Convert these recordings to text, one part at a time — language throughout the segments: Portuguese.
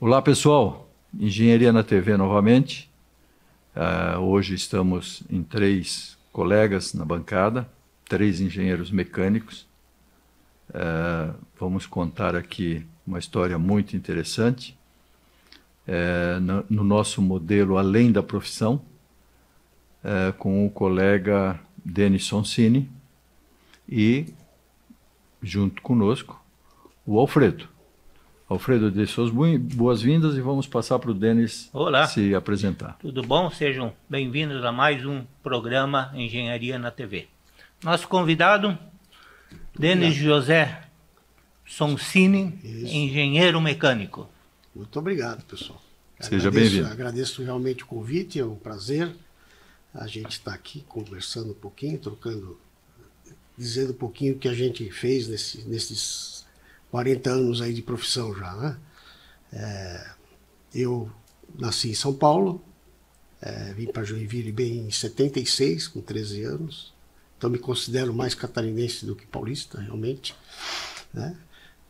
Olá pessoal, Engenharia na TV novamente. Hoje estamos em 3 colegas na bancada, 3 engenheiros mecânicos. Vamos contar aqui uma história muito interessante. No nosso modelo Além da Profissão, com o colega Denis Sonsini e, junto conosco, o Alfredo. Alfredo, dê suas boas-vindas e vamos passar para o Denis se apresentar. Tudo bom? Sejam bem-vindos a mais um programa Engenharia na TV. Nosso convidado, Denis José Sonsini, engenheiro mecânico. Muito obrigado, pessoal. Seja bem-vindo. Agradeço realmente o convite, é um prazer a gente estar aqui conversando um pouquinho, dizendo um pouquinho o que a gente fez nesses 40 anos aí de profissão já, né? Eu nasci em São Paulo, vim para Joinville bem em 76, com 13 anos, então me considero mais catarinense do que paulista, realmente, né?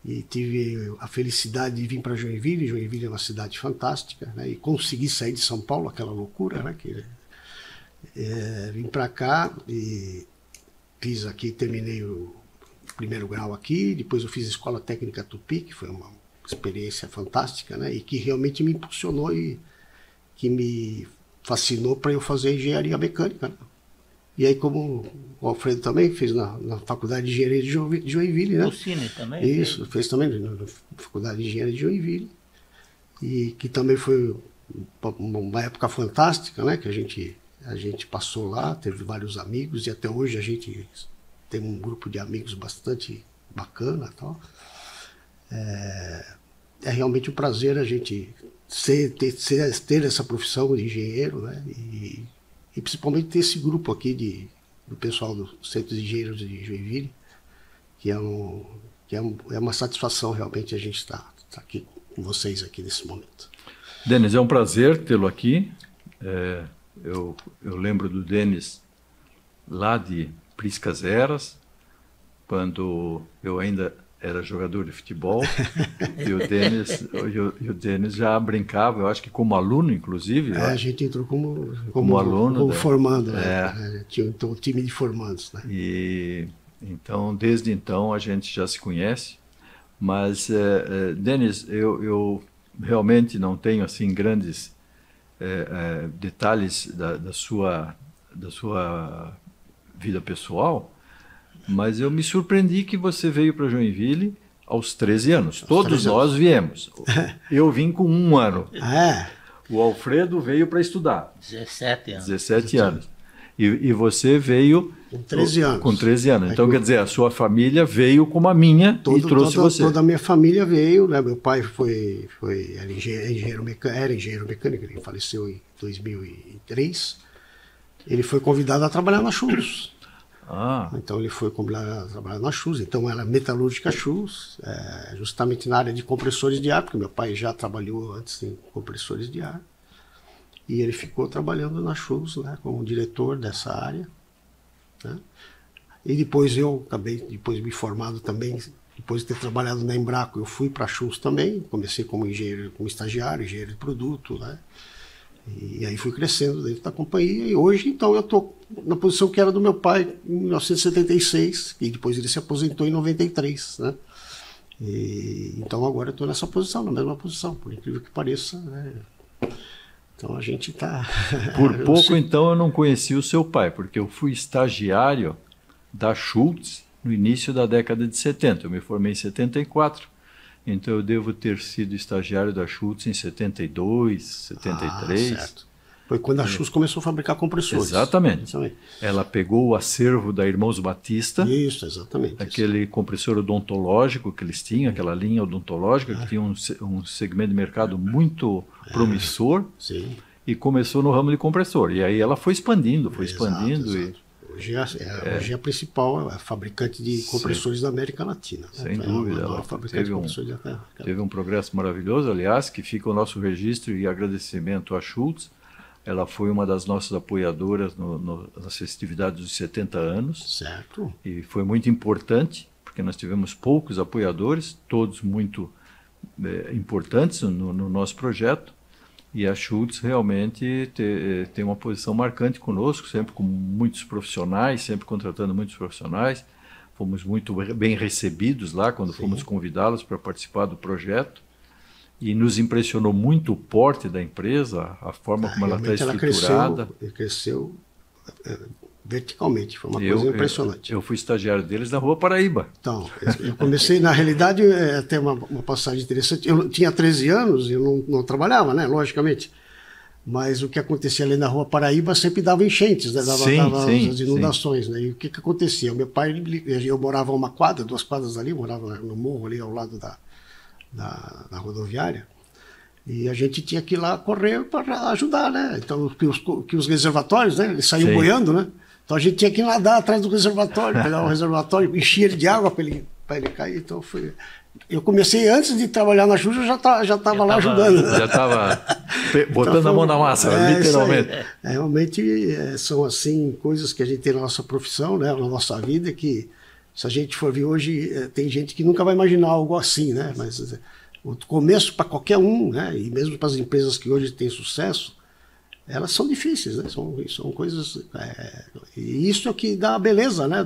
E tive a felicidade de vir para Joinville. Joinville é uma cidade fantástica, né? E consegui sair de São Paulo, aquela loucura, né? Vim para cá e fiz aqui, terminei o primeiro grau aqui, depois eu fiz a Escola Técnica Tupi, que foi uma experiência fantástica, né? E que realmente me impulsionou e que me fascinou para eu fazer engenharia mecânica, né? E aí, como o Alfredo também fez na Faculdade de Engenharia de Joinville, né? O Cine também? Isso, fez também na Faculdade de Engenharia de Joinville. E que também foi uma época fantástica, né? Que a gente passou lá, teve vários amigos e até hoje a gente tem um grupo de amigos bastante bacana e tal. É realmente um prazer a gente ter essa profissão de engenheiro, né? E principalmente ter esse grupo aqui do pessoal do Centro de Engenheiros de Joinville, que é uma satisfação realmente a gente estar aqui com vocês aqui nesse momento. Denis, é um prazer tê-lo aqui. Eu lembro do Denis lá de Priscas Eras, quando eu ainda era jogador de futebol, e o Denis já brincava, eu acho que como aluno, inclusive. A gente entrou como aluno, como formando, né? Tinha um time de formandos, né? E então, desde então, a gente já se conhece, mas, Denis, eu realmente não tenho assim grandes detalhes da sua vida pessoal, mas eu me surpreendi que você veio para Joinville aos 13 anos. Todos nós viemos. Eu vim com 1 ano. O Alfredo veio para estudar. 17 anos. 17 anos. E você veio com 13 anos. Com 13 anos. Então, quer dizer, a sua família veio como a minha e trouxe você. Toda a minha família veio, né? Meu pai era engenheiro mecânico, ele faleceu em 2003. Ele foi convidado a trabalhar na Schultz. Então ele foi convidado a trabalhar na Schultz. Então era metalúrgica Schultz, justamente na área de compressores de ar, porque meu pai já trabalhou antes em compressores de ar. E ele ficou trabalhando na Schultz, né, como diretor dessa área, né? E depois eu acabei, depois me formado também, depois de ter trabalhado na Embraco, eu fui para a Schultz também, comecei como engenheiro, como estagiário, engenheiro de produto, né? E aí fui crescendo dentro da companhia, e hoje então eu estou na posição que era do meu pai em 1976, e depois ele se aposentou em 93, né? Então agora eu estou nessa posição, na mesma posição, por incrível que pareça, né? Então a gente está... Por pouco então eu não conheci o seu pai, porque eu fui estagiário da Schultz no início da década de 70, eu me formei em 74. Então eu devo ter sido estagiário da Schultz em 72, 73. Certo. Foi quando a Schultz começou a fabricar compressores. Exatamente. Ela pegou o acervo da Irmãos Batista. Isso, exatamente. Aquele compressor odontológico que eles tinham, aquela linha odontológica que tinha um segmento de mercado muito promissor. Sim. E começou no ramo de compressor. E aí ela foi expandindo, Exato. Hoje é a principal fabricante de compressores da América Latina. Sem dúvida. Ela teve um progresso maravilhoso, aliás, que fica o nosso registro e agradecimento à Schultz. Ela foi uma das nossas apoiadoras nas festividades dos 70 anos. Certo. E foi muito importante, porque nós tivemos poucos apoiadores, todos muito importantes no nosso projeto, e a Schultz realmente tem uma posição marcante conosco, sempre com muitos profissionais, sempre contratando muitos profissionais. Fomos muito bem recebidos lá quando fomos convidá-los para participar do projeto, e nos impressionou muito o porte da empresa, a forma como ela está estruturada. Cresceu verticalmente, foi uma coisa impressionante. Eu fui estagiário deles na Rua Paraíba. Então, eu comecei, na realidade, até uma passagem interessante. Eu tinha 13 anos e eu não trabalhava, né, logicamente. Mas o que acontecia ali na Rua Paraíba sempre dava enchentes, né? Dava as inundações. Né? E o que acontecia? O meu pai, eu morava uma quadra, 2 quadras ali, morava no morro ali ao lado da rodoviária. E a gente tinha que ir lá correr para ajudar, né? Então, que os reservatórios, né? Eles saíam boiando, né? Então a gente tinha que nadar atrás do reservatório, pegar o reservatório, encher ele de água para ele cair. Então eu comecei antes de trabalhar na Xuxa, já estava lá ajudando. Já estava botando então, a mão na massa, literalmente. Realmente são assim coisas que a gente tem na nossa profissão, né, na nossa vida, que se a gente for ver hoje, tem gente que nunca vai imaginar algo assim, né? Mas o começo para qualquer um, né? E mesmo para as empresas que hoje têm sucesso, elas são difíceis, né? São coisas... e isso é o que dá a beleza, né?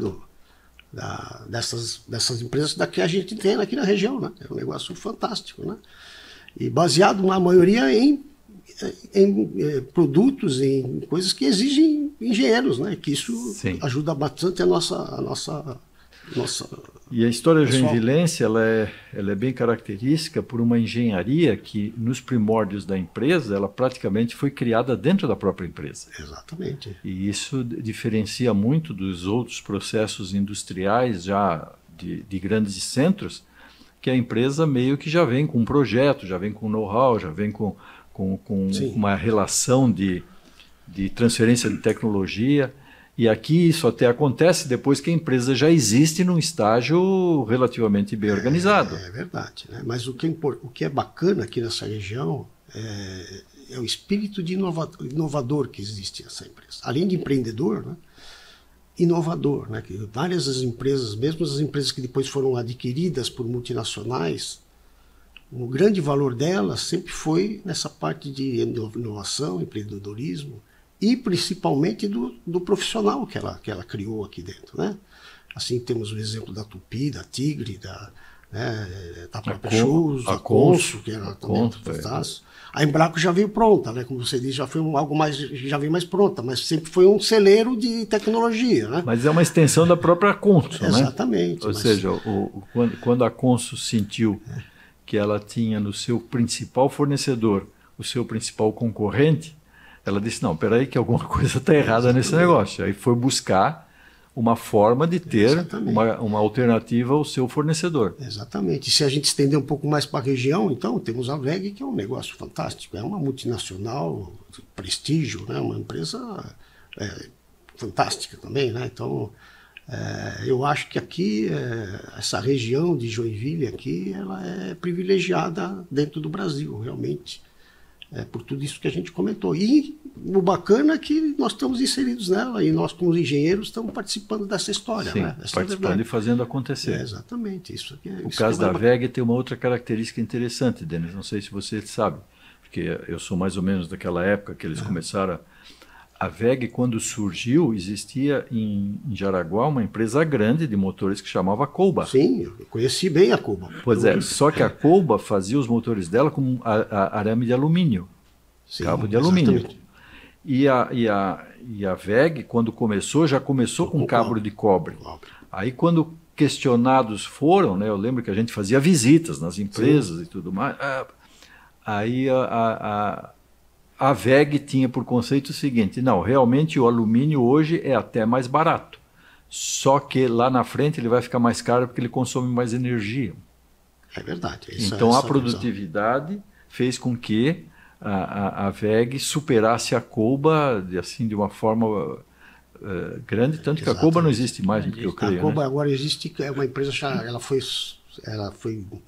Dessas empresas que a gente tem aqui na região, né? É um negócio fantástico, né? E baseado, na maioria, em produtos, em coisas que exigem engenheiros, né? Que isso ajuda bastante a nossa E a história joinvilense, ela é bem característica por uma engenharia que, nos primórdios da empresa, ela praticamente foi criada dentro da própria empresa. Exatamente. E isso diferencia muito dos outros processos industriais já de grandes centros, que a empresa meio que já vem com um projeto, já vem com know-how, já vem com uma relação de transferência de tecnologia. E aqui isso até acontece depois que a empresa já existe num estágio relativamente bem organizado. É verdade, né? Mas o que é bacana aqui nessa região é o espírito de inovador que existe nessa empresa. Além de empreendedor, né? Inovador, né? Que várias das empresas, mesmo as empresas que depois foram adquiridas por multinacionais, o grande valor delas sempre foi nessa parte de inovação, empreendedorismo, e principalmente do profissional que ela criou aqui dentro, né? Assim temos o exemplo da Tupi, da Tigre, da própria Schultz, a Consul, que era também fantástico. A Embraco já veio pronta, né? Como você disse, já foi já veio mais pronta, mas sempre foi um celeiro de tecnologia, né? Mas é uma extensão da própria Consul, né? Exatamente. Ou seja, quando a Consul sentiu que ela tinha no seu principal fornecedor o seu principal concorrente, ela disse, não, peraí que alguma coisa está errada nesse negócio. Aí foi buscar uma forma de ter uma alternativa ao seu fornecedor. Exatamente. E se a gente estender um pouco mais para a região, então, temos a WEG, que é um negócio fantástico. É uma multinacional, de prestígio, né? Uma empresa fantástica também, né? Então, eu acho que aqui, essa região de Joinville aqui, ela é privilegiada dentro do Brasil, realmente. Por tudo isso que a gente comentou. E o bacana é que nós estamos inseridos nela e nós, como engenheiros, estamos participando dessa história. Sim, né? participando e fazendo acontecer. Exatamente. Isso aqui o caso da WEG tem uma outra característica interessante, Denis, não sei se você sabe, porque eu sou mais ou menos daquela época que eles começaram a WEG, quando surgiu, existia em Jaraguá uma empresa grande de motores que chamava Colba. Sim, eu conheci bem a Colba. Pois só que a Colba fazia os motores dela com arame de alumínio, cabo de alumínio. Exatamente. E a WEG, quando começou, já começou com cabo de cobre. Aí quando questionados foram, né, eu lembro que a gente fazia visitas nas empresas e tudo mais, aí a WEG tinha por conceito o seguinte, não, realmente o alumínio hoje é até mais barato, só que lá na frente ele vai ficar mais caro porque ele consome mais energia. É verdade. Então a produtividade fez com que a WEG superasse a Colba assim, de uma forma grande, tanto que a Colba não existe mais, eu creio. A Colba agora existe, é uma empresa,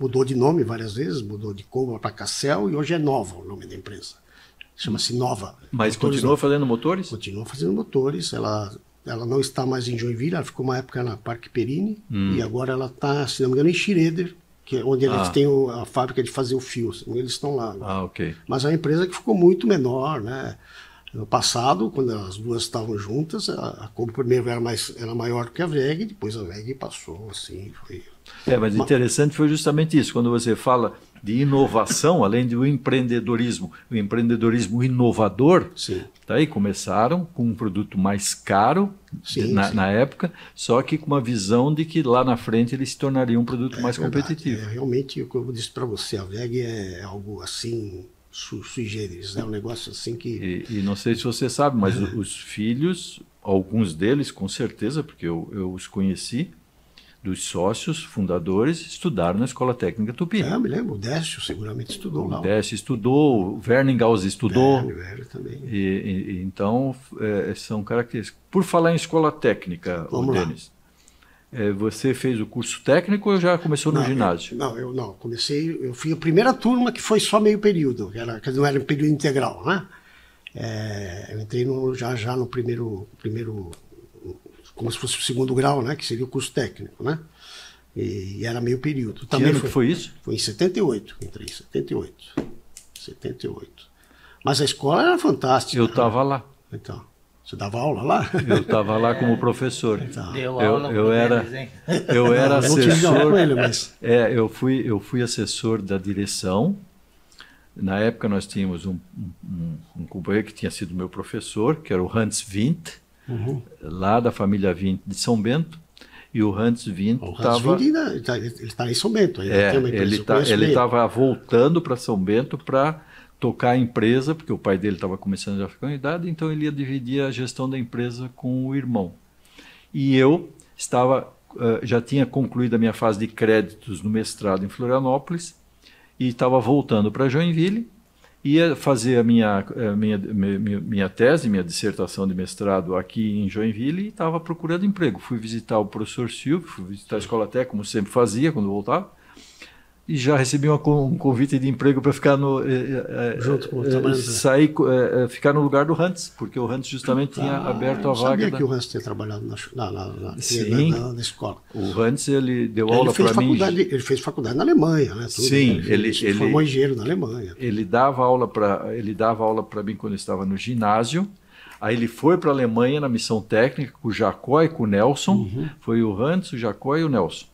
mudou de nome várias vezes, mudou de Colba para Cassel e hoje é Nova o nome da empresa. Chama-se Nova. Mas continua fazendo motores? Continua fazendo motores. Ela não está mais em Joinville, ela ficou uma época na Parque Perini e agora ela está, se não me engano, em Schroeder, que é onde eles têm a fábrica de fazer o fio, eles estão lá. Ok. Mas é uma empresa que ficou muito menor, né? No passado, quando as duas estavam juntas, a Combo primeiro era maior do que a WEG, depois a WEG passou, assim, foi... Mas interessante foi justamente isso, quando você fala de inovação, além do empreendedorismo, o empreendedorismo inovador, Sim. Tá aí, começaram com um produto mais caro na época, só que com uma visão de que lá na frente ele se tornaria um produto mais competitivo. Realmente, como eu disse para você, a WEG é algo assim... sui generis, é um negócio assim que... E não sei se você sabe, mas os filhos, alguns deles com certeza, porque eu os conheci, dos sócios fundadores, estudaram na Escola Técnica Tupi. Me lembro, o Décio seguramente estudou lá. O Décio estudou, o Werningaus estudou. O também. Então, são características. Por falar em escola técnica, Denis, você fez o curso técnico ou já começou no ginásio? Eu fui a primeira turma que foi só meio período, que não era um período integral, né? Eu entrei já no primeiro, como se fosse o segundo grau, né? Que seria o curso técnico, né? E era meio período. Que ano que foi isso? Foi em 78, entrei em 78. Mas a escola era fantástica. Eu estava lá. Então... Você dava aula lá? Eu estava lá como professor. Então, deu aula eu era não tive aula com ele, mas... eu fui assessor da direção. Na época nós tínhamos um companheiro que tinha sido meu professor, que era o Hans Windt, lá da família Windt de São Bento. E o Hans Windt estava... Ele está em São Bento. Ele estava voltando para São Bento para tocar a empresa, porque o pai dele estava começando a ficar em idade, então ele ia dividir a gestão da empresa com o irmão. E eu já tinha concluído a minha fase de créditos no mestrado em Florianópolis e estava voltando para Joinville, ia fazer a minha tese, minha dissertação de mestrado aqui em Joinville e estava procurando emprego. Fui visitar o professor Silvio, fui visitar a escola técnica, como sempre fazia quando voltava, e já recebi um convite de emprego para ficar ficar no lugar do Hans, porque o Hans justamente tinha aberto a vaga. Eu sabia que o Hans tinha trabalhado na escola. O Hans, ele deu aula para mim. Ele fez faculdade na Alemanha, né? Tudo, sim, ele formou engenheiro na Alemanha. Ele dava aula para mim quando eu estava no ginásio. Aí ele foi para a Alemanha na missão técnica com o Jacó e com o Nelson. Foi o Hans, o Jacó e o Nelson.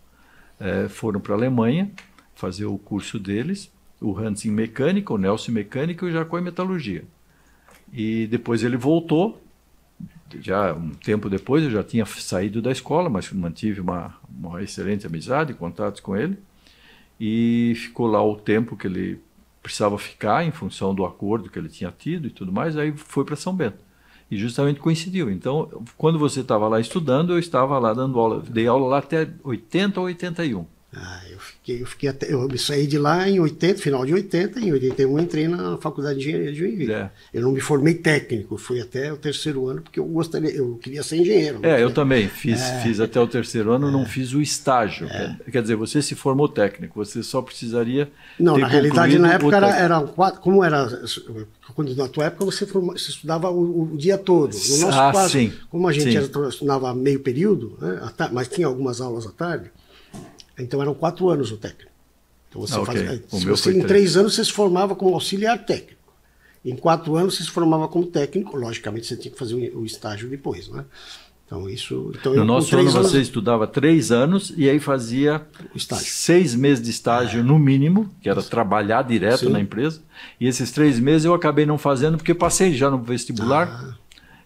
Foram para a Alemanha fazer o curso deles, o Hans em mecânica, o Nelson em mecânica e o Jacó em metalurgia. E depois ele voltou, já um tempo depois, eu já tinha saído da escola, mas mantive uma excelente amizade, contatos com ele, e ficou lá o tempo que ele precisava ficar, em função do acordo que ele tinha tido e tudo mais, aí foi para São Bento. E justamente coincidiu. Então, quando você estava lá estudando, eu estava lá dando aula, dei aula lá até 80 ou 81. Eu saí de lá em 80, final de 80, em 81 entrei na Faculdade de Engenharia de Joinville. Eu não me formei técnico, fui até o terceiro ano, porque eu queria ser engenheiro. Eu também, fiz até o terceiro ano, não fiz o estágio. Quer dizer, você se formou técnico, você só precisaria Não, na realidade, na época era quatro, como era... Quando, na tua época você estudava o dia todo. No nosso caso, sim, como a gente estudava meio período, né, mas tinha algumas aulas à tarde, então eram 4 anos o técnico. Então você em 3 anos você se formava como auxiliar técnico. Em 4 anos você se formava como técnico. Logicamente você tinha que fazer o estágio depois, né? Então isso. Então, no nosso ano você estudava 3 anos e aí fazia 6 meses de estágio no mínimo, que era trabalhar direto na empresa. E esses 3 meses eu acabei não fazendo porque passei já no vestibular.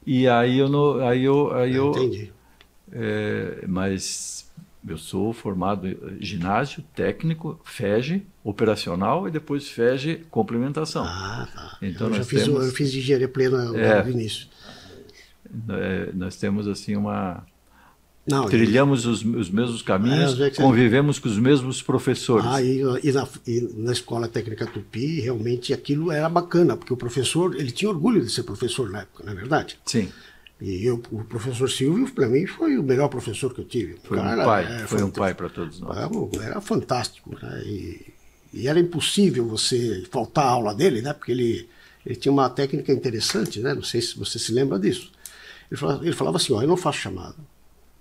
E aí eu entendi. Mas eu sou formado em ginásio, técnico, FEG, operacional e depois FEG, complementação. Então eu fiz de engenharia plena no início. Nós temos assim trilhamos os mesmos caminhos, convivemos com os mesmos professores. E na Escola Técnica Tupi, realmente aquilo era bacana, porque o professor, ele tinha orgulho de ser professor na época, não é verdade? Sim. E o professor Silvio, para mim, foi o melhor professor que eu tive. Foi um pai para todos nós. Era fantástico, né? E era impossível você faltar a aula dele, né? Porque ele tinha uma técnica interessante, né? Não sei se você se lembra disso. Ele falava assim, eu não faço chamada.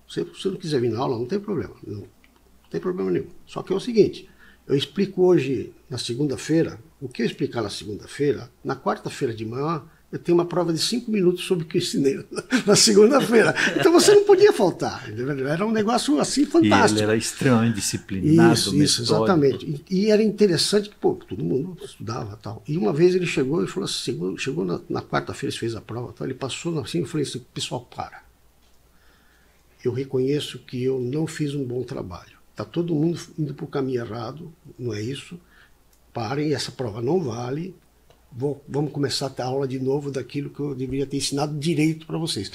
Se você não quiser vir na aula, não tem problema. Não tem problema nenhum. Só que é o seguinte, Eu explico hoje, na segunda-feira, o que eu explicar na segunda-feira, na quarta-feira de manhã, eu tenho uma prova de 5 minutos sobre o que eu ensinei na segunda-feira. Então você não podia faltar. Era um negócio assim fantástico. E ele era extremamente disciplinado. Isso, exatamente. E era interessante que, pô, todo mundo estudava e tal. E uma vez ele chegou e falou assim, chegou na quarta-feira, ele fez a prova, tal, ele passou assim, eu falei assim, pessoal, para. Eu reconheço que eu não fiz um bom trabalho. Está todo mundo indo para o caminho errado, não é isso? Parem, essa prova não vale. Vamos começar a ter aula de novo daquilo que eu deveria ter ensinado direito para vocês.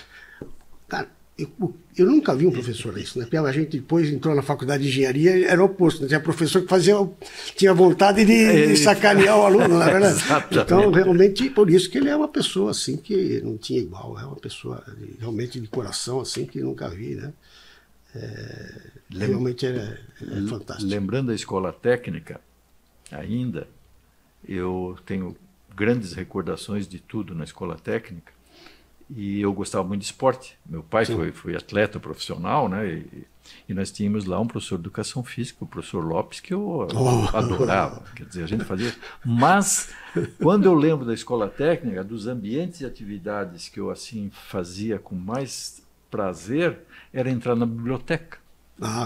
Cara, eu nunca vi um professor isso, né? A gente depois entrou na faculdade de engenharia, era o oposto, né? Tinha professor que tinha vontade de sacanear o aluno, na verdade. Então, realmente, por isso que ele é uma pessoa assim que não tinha igual, é uma pessoa realmente de coração assim que nunca vi, né? Realmente é fantástico. Lembrando a escola técnica, ainda, eu tenho grandes recordações de tudo na escola técnica, e eu gostava muito de esporte. Meu pai foi atleta profissional, né? E nós tínhamos lá um professor de educação física, o professor Lopes, que eu adorava. Quer dizer, a gente fazia. Mas, quando eu lembro da escola técnica, dos ambientes e atividades que eu assim fazia com mais prazer, era entrar na biblioteca.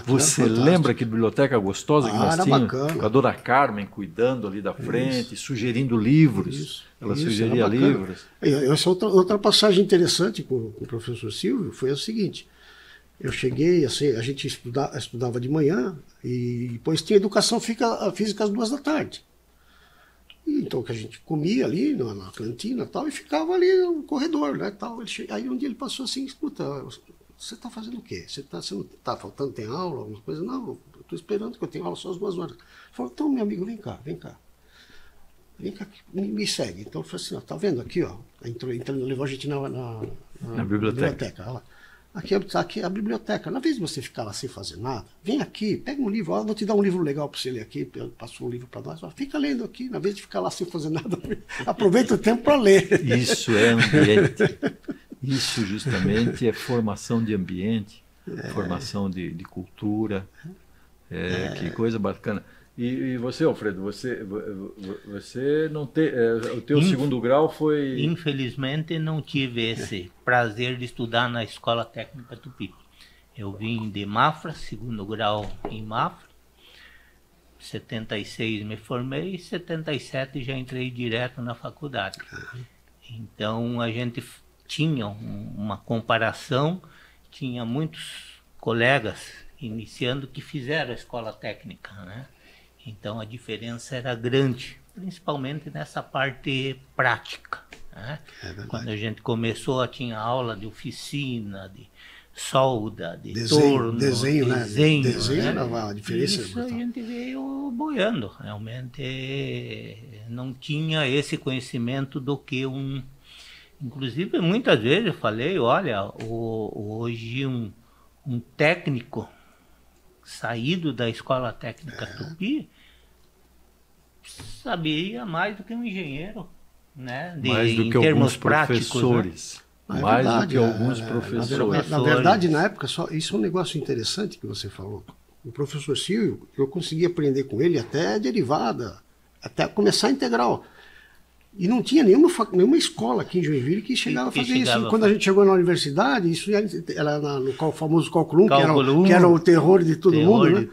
Você lembra que biblioteca gostosa que nós tínhamos? Com a dona Carmen cuidando ali da frente, sugerindo livros. Ela sugeria livros. Essa outra passagem interessante com o professor Silvio foi a seguinte. Eu cheguei, assim, a gente estudava de manhã e depois tinha educação física às 2 da tarde. E então que a gente comia ali na cantina tal, e ficava ali no corredor, né? Tal. Aí um dia ele passou assim, escuta, você está fazendo o quê? Você não está faltando, tem aula, alguma coisa? Não, eu estou esperando que eu tenho aula só às 2 horas. Ele falou, então, meu amigo, vem cá. Vem cá, me segue. Então, eu falei assim, ó, tá vendo aqui, ó? Levou a gente na biblioteca. Olha lá. Aqui é a biblioteca. Na vez de você ficar lá sem fazer nada, vem aqui, pega um livro, ó, vou te dar um livro legal para você ler aqui, passou um livro para nós, ó, fica lendo aqui, na vez de ficar lá sem fazer nada, aproveita o tempo para ler. Isso é ambiente. Isso justamente é formação de ambiente, formação de cultura, que coisa bacana. E você, Alfredo, você não tem, o teu segundo grau foi... Infelizmente não tive esse prazer de estudar na Escola Técnica Tupi. Eu vim de Mafra, segundo grau em Mafra, 76 me formei, 77 já entrei direto na faculdade. Então a gente tinha uma comparação, tinha muitos colegas iniciando que fizeram a escola técnica, né? Então a diferença era grande, principalmente nessa parte prática, né? Quando a gente começou, tinha aula de oficina, de solda, de torno, desenho, né? A diferença. Isso a gente veio boiando, realmente não tinha esse conhecimento do que Inclusive, muitas vezes eu falei, olha, hoje um técnico saído da Escola Técnica Tupi sabia mais do que um engenheiro, né? Mais do que alguns professores. Né? Mais do que alguns professores. Na verdade, na época, isso é um negócio interessante que você falou. O professor Silvio, eu consegui aprender com ele até derivada, até começar a integral. E não tinha nenhuma escola aqui em Joinville que chegava a fazer isso. E quando a gente chegou na universidade, isso era no famoso cálculo 1, que era o terror de todo mundo. Né?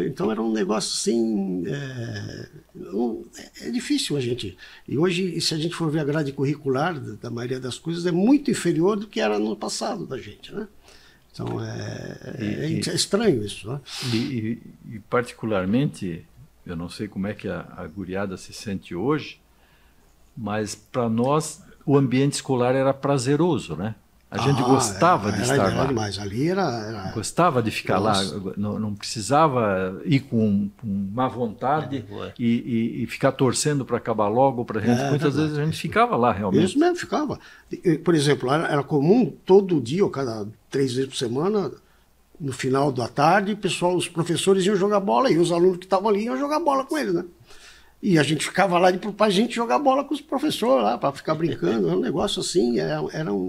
Então era um negócio assim... É difícil a gente... E hoje, se a gente for ver a grade curricular da maioria das coisas, é muito inferior do que era no passado da gente, né? Então é estranho isso, né? E particularmente, eu não sei como é que a guriada se sente hoje, mas para nós o ambiente escolar era prazeroso, né? A gente gostava de estar lá. Demais. Ali era... Gostava de ficar lá, não precisava ir com má vontade e ficar torcendo para acabar logo para a gente. Muitas vezes a gente ficava lá realmente. Isso mesmo, ficava. Por exemplo, era comum todo dia, ou cada 3 vezes por semana, no final da tarde, os professores iam jogar bola e os alunos que estavam ali iam jogar bola com eles, né? E a gente ficava lá para a gente jogar bola com os professores lá, para ficar brincando. Era um negócio assim, era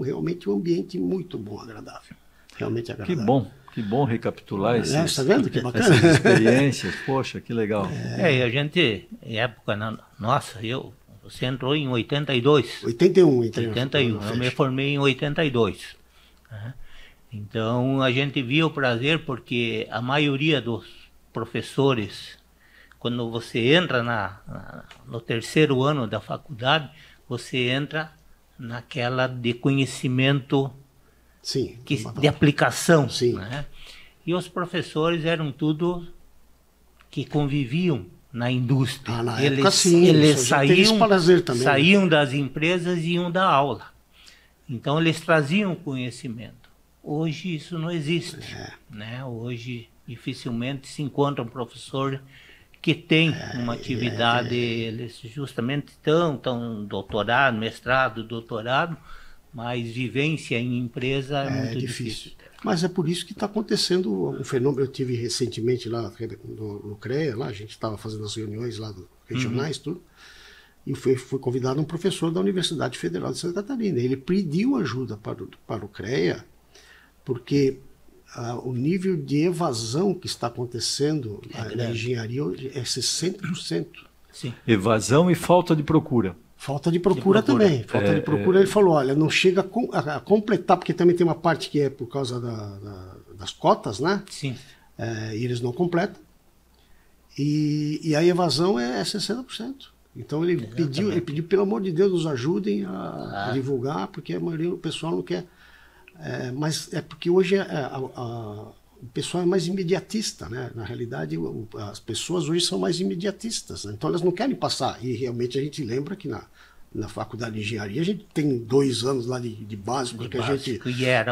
realmente um ambiente muito bom, agradável. realmente agradável. Que bom recapitular Tá vendo que bacana? essas experiências. Poxa, que legal. E a gente, época, nossa, você entrou em 82. 81, 81, eu me formei em 82. Né? Então a gente via o prazer porque a maioria dos professores, quando você entra no terceiro ano da faculdade, você entra naquela de conhecimento, sim, de aplicação. Sim. Né? E os professores eram tudo que conviviam na indústria. Na época, sim, eles saíam das empresas e iam dar aula. Então eles traziam conhecimento. Hoje isso não existe. Né? Hoje dificilmente se encontra um professor que tem uma atividade, eles justamente estão doutorado, mestrado, doutorado, mas vivência em empresa é muito difícil. Mas é por isso que está acontecendo um fenômeno. Eu tive recentemente lá no CREA, lá a gente estava fazendo as reuniões lá regionais, tudo, e fui convidado um professor da Universidade Federal de Santa Catarina. Ele pediu ajuda para o CREA, porque o nível de evasão que está acontecendo na engenharia é 60%. Sim. Evasão e falta de procura. Falta de procura também. Falta de procura, ele falou, olha, não chega a completar, porque também tem uma parte que é por causa das cotas, né? Sim. E eles não completam. E a evasão é 60%. Então ele pediu, pelo amor de Deus, nos ajudem a divulgar, porque a maioria do pessoal não quer. Mas é porque hoje o pessoal é mais imediatista, né? Na realidade, as pessoas hoje são mais imediatistas, né? Então elas não querem passar. E realmente a gente lembra que na faculdade de engenharia a gente tem 2 anos lá de básico, porque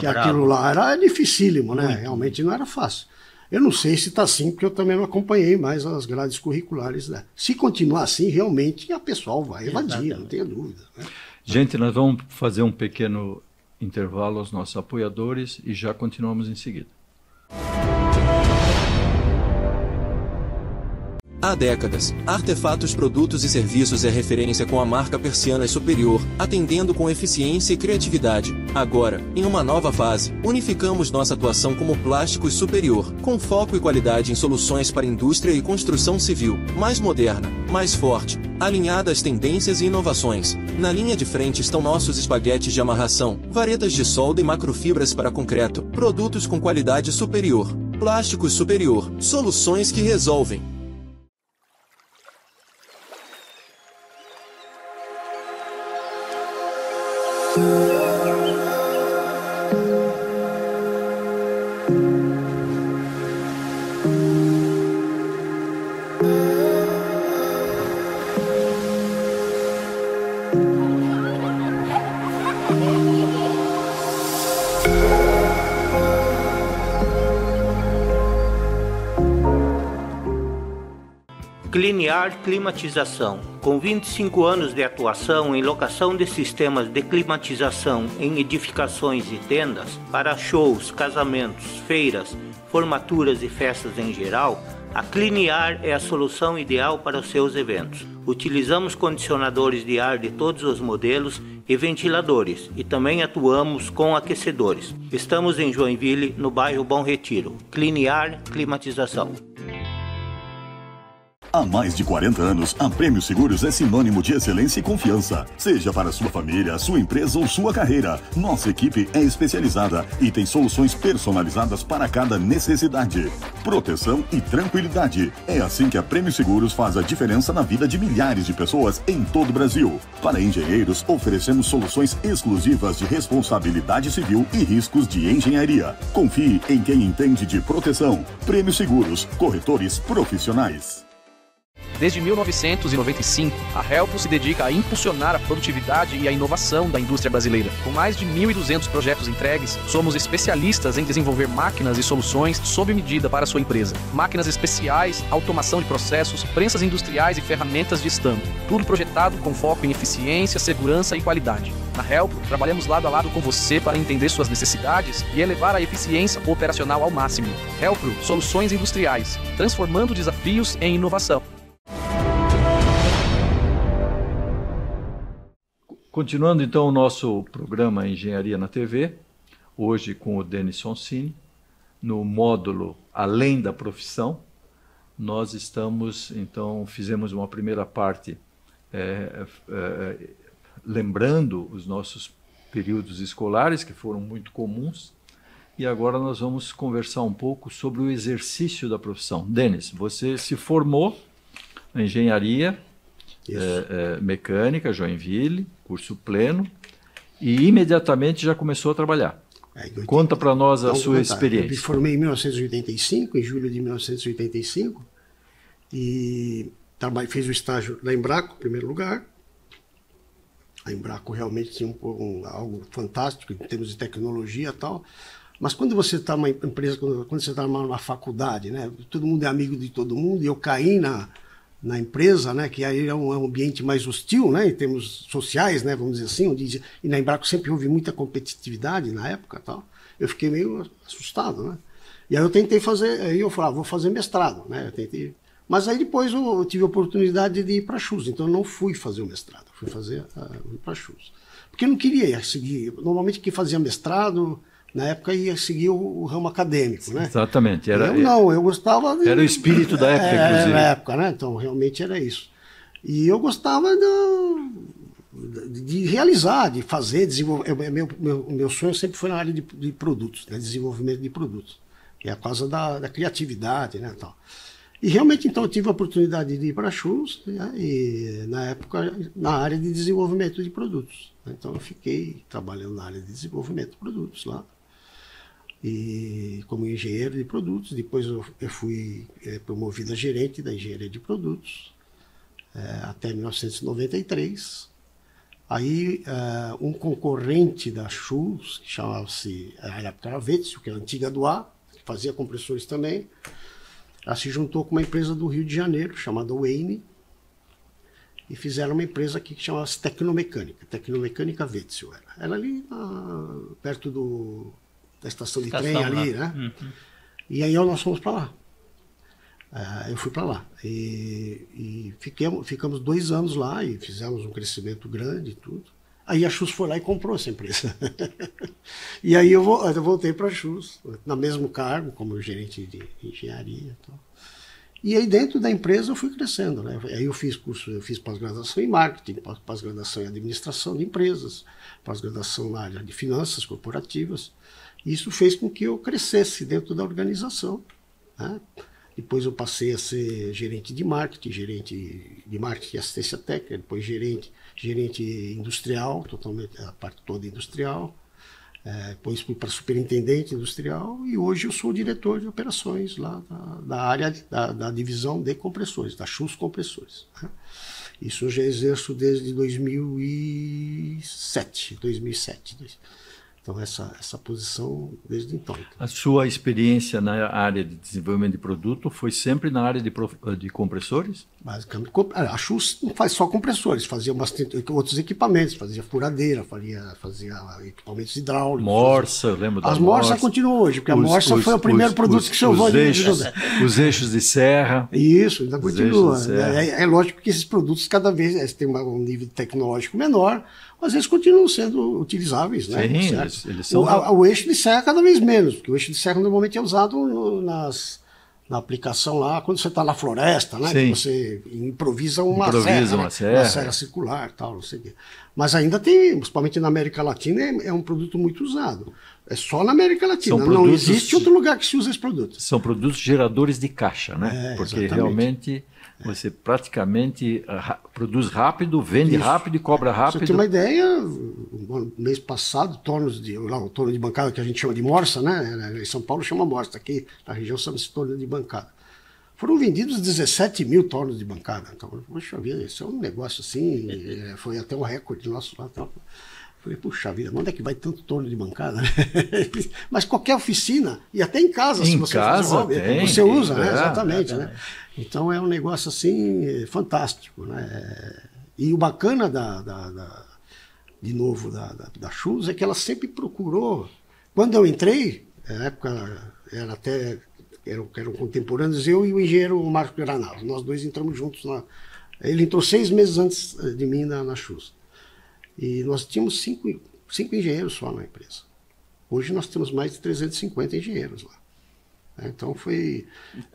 aquilo lá era dificílimo, né? Realmente não era fácil. Eu não sei se está assim, porque eu também não acompanhei mais as grades curriculares, né? Se continuar assim, realmente a pessoal vai evadir, não tenha dúvida, né? Gente, nós vamos fazer um pequeno intervalo aos nossos apoiadores e já continuamos em seguida. Há décadas, Artefatos Produtos e Serviços é referência com a marca Persianas Superior, atendendo com eficiência e criatividade. Agora, em uma nova fase, unificamos nossa atuação como Plásticos Superior, com foco e qualidade em soluções para indústria e construção civil, mais moderna, mais forte, alinhada às tendências e inovações. Na linha de frente estão nossos espaguetes de amarração, varetas de solda e macrofibras para concreto, produtos com qualidade superior. Plásticos Superior, soluções que resolvem. Cliniar Climatização. Com 25 anos de atuação em locação de sistemas de climatização em edificações e tendas para shows, casamentos, feiras, formaturas e festas em geral, a Cliniar é a solução ideal para os seus eventos. Utilizamos condicionadores de ar de todos os modelos e ventiladores, e também atuamos com aquecedores. Estamos em Joinville, no bairro Bom Retiro. Cliniar Climatização. Há mais de 40 anos, a Prêmio Seguros é sinônimo de excelência e confiança. Seja para sua família, sua empresa ou sua carreira, nossa equipe é especializada e tem soluções personalizadas para cada necessidade. Proteção e tranquilidade. É assim que a Prêmio Seguros faz a diferença na vida de milhares de pessoas em todo o Brasil. Para engenheiros, oferecemos soluções exclusivas de responsabilidade civil e riscos de engenharia. Confie em quem entende de proteção. Prêmio Seguros, corretores profissionais. Desde 1995, a Helpro se dedica a impulsionar a produtividade e a inovação da indústria brasileira. Com mais de 1.200 projetos entregues, somos especialistas em desenvolver máquinas e soluções sob medida para a sua empresa. Máquinas especiais, automação de processos, prensas industriais e ferramentas de estampo. Tudo projetado com foco em eficiência, segurança e qualidade. Na Helpro, trabalhamos lado a lado com você para entender suas necessidades e elevar a eficiência operacional ao máximo. Helpro, soluções industriais, transformando desafios em inovação. Continuando então o nosso programa Engenharia na TV, hoje com o Denis Sonsini, no módulo Além da Profissão. Nós estamos, então, fizemos uma primeira parte lembrando os nossos períodos escolares, que foram muito comuns, e agora nós vamos conversar um pouco sobre o exercício da profissão. Denis, você se formou em engenharia mecânica, Joinville, curso pleno, e imediatamente já começou a trabalhar. Conta para nós a sua experiência. Eu me formei em 1985, em julho de 1985, e fiz o estágio na Embraco, em primeiro lugar. A Embraco realmente tinha algo fantástico em termos de tecnologia e tal. Mas quando você está numa empresa, quando você está numa faculdade, né, todo mundo é amigo de todo mundo, e eu caí na empresa, né, que aí é um ambiente mais hostil, né, em termos sociais, né, vamos dizer assim, e na Embraco sempre houve muita competitividade na época, tal. Eu fiquei meio assustado, né. E aí eu tentei fazer, aí eu falei, vou fazer mestrado, né, mas aí depois eu tive a oportunidade de ir para a Chus, então eu não fui fazer o mestrado, fui para a Chus. Porque eu não queria seguir, normalmente quem fazia mestrado, na época ia seguir o ramo acadêmico, né? Exatamente. Eu gostava... Era o espírito da época, inclusive. Na época, né? Então, realmente era isso. E eu gostava de realizar, de fazer, desenvolver. Meu sonho sempre foi na área de produtos, né? Desenvolvimento de produtos. E é por causa da criatividade, né? Tal. E realmente, então, eu tive a oportunidade de ir para a Chus, né? E na época, na área de desenvolvimento de produtos. Então, eu fiquei trabalhando na área de desenvolvimento de produtos lá. E como engenheiro de produtos, depois eu fui promovido a gerente da engenharia de produtos até 1993. Aí um concorrente da Chus, que chamava-se, na época era Wetzel, que era a antiga do A, que fazia compressores também, ela se juntou com uma empresa do Rio de Janeiro, chamada Wayne, e fizeram uma empresa aqui que chamava-se Tecnomecânica Wetzel. Era ali perto da estação de trem ali, né? Uhum. E aí nós fomos para lá. Eu fui para lá. E ficamos 2 anos lá e fizemos um crescimento grande e tudo. Aí a Chus foi lá e comprou essa empresa. E aí eu voltei para a Chus, no mesmo cargo, como gerente de engenharia e tal. E aí dentro da empresa eu fui crescendo, né? Aí eu fiz pós-graduação em marketing, pós-graduação em administração de empresas, pós-graduação na área de finanças corporativas. Isso fez com que eu crescesse dentro da organização, né? Depois eu passei a ser gerente de marketing e assistência técnica, depois gerente industrial, totalmente a parte toda industrial. Depois fui para superintendente industrial e hoje eu sou diretor de operações lá da área da divisão de compressores, da Chus Compressores, né? Isso eu já exerço desde 2007. Então, essa posição desde então. A sua experiência na área de desenvolvimento de produto foi sempre na área de compressores? Basicamente, a Chus não faz só compressores, fazia bastante outros equipamentos, fazia furadeira, fazia equipamentos hidráulicos. Morsa, eu lembro da Morsa. As Morsas continuam hoje, porque a Morsa foi o primeiro produto que salvou a vida. Os eixos de serra. Isso, ainda continua. É lógico que esses produtos cada vez têm um nível tecnológico menor, mas eles continuam sendo utilizáveis, né? Sim, eles são... O eixo de serra cada vez menos, porque o eixo de serra normalmente é usado na aplicação lá, quando você está na floresta, né? Que você improvisa uma serra circular, tal, não sei o quê. Mas ainda tem, principalmente na América Latina, é um produto muito usado. É só na América Latina, não existe outro lugar que se usa esse produto. São produtos geradores de caixa, né? Porque exatamente. Realmente... Você praticamente produz rápido, vende rápido e cobra rápido. Você tem uma ideia, no mês passado, o torno de bancada que a gente chama de morsa, né? Em São Paulo chama morsa, aqui na região chama-se torno de bancada. Foram vendidos 17 mil tornos de bancada. Então, poxa vida, isso é um negócio assim, foi até um recorde nosso lá. Tal. Falei, puxa vida, onde é que vai tanto torno de bancada? Mas qualquer oficina, e até em casa, se você você usa, né? Exatamente, né? Então é um negócio assim fantástico, né? E o bacana de novo da Chus é que ela sempre procurou. Quando eu entrei, na época eram contemporâneos, eu e o engenheiro Marco Granal, nós dois entramos juntos lá. Ele entrou 6 meses antes de mim na Chus. E nós tínhamos 5 engenheiros só na empresa. Hoje nós temos mais de 350 engenheiros lá. Então foi...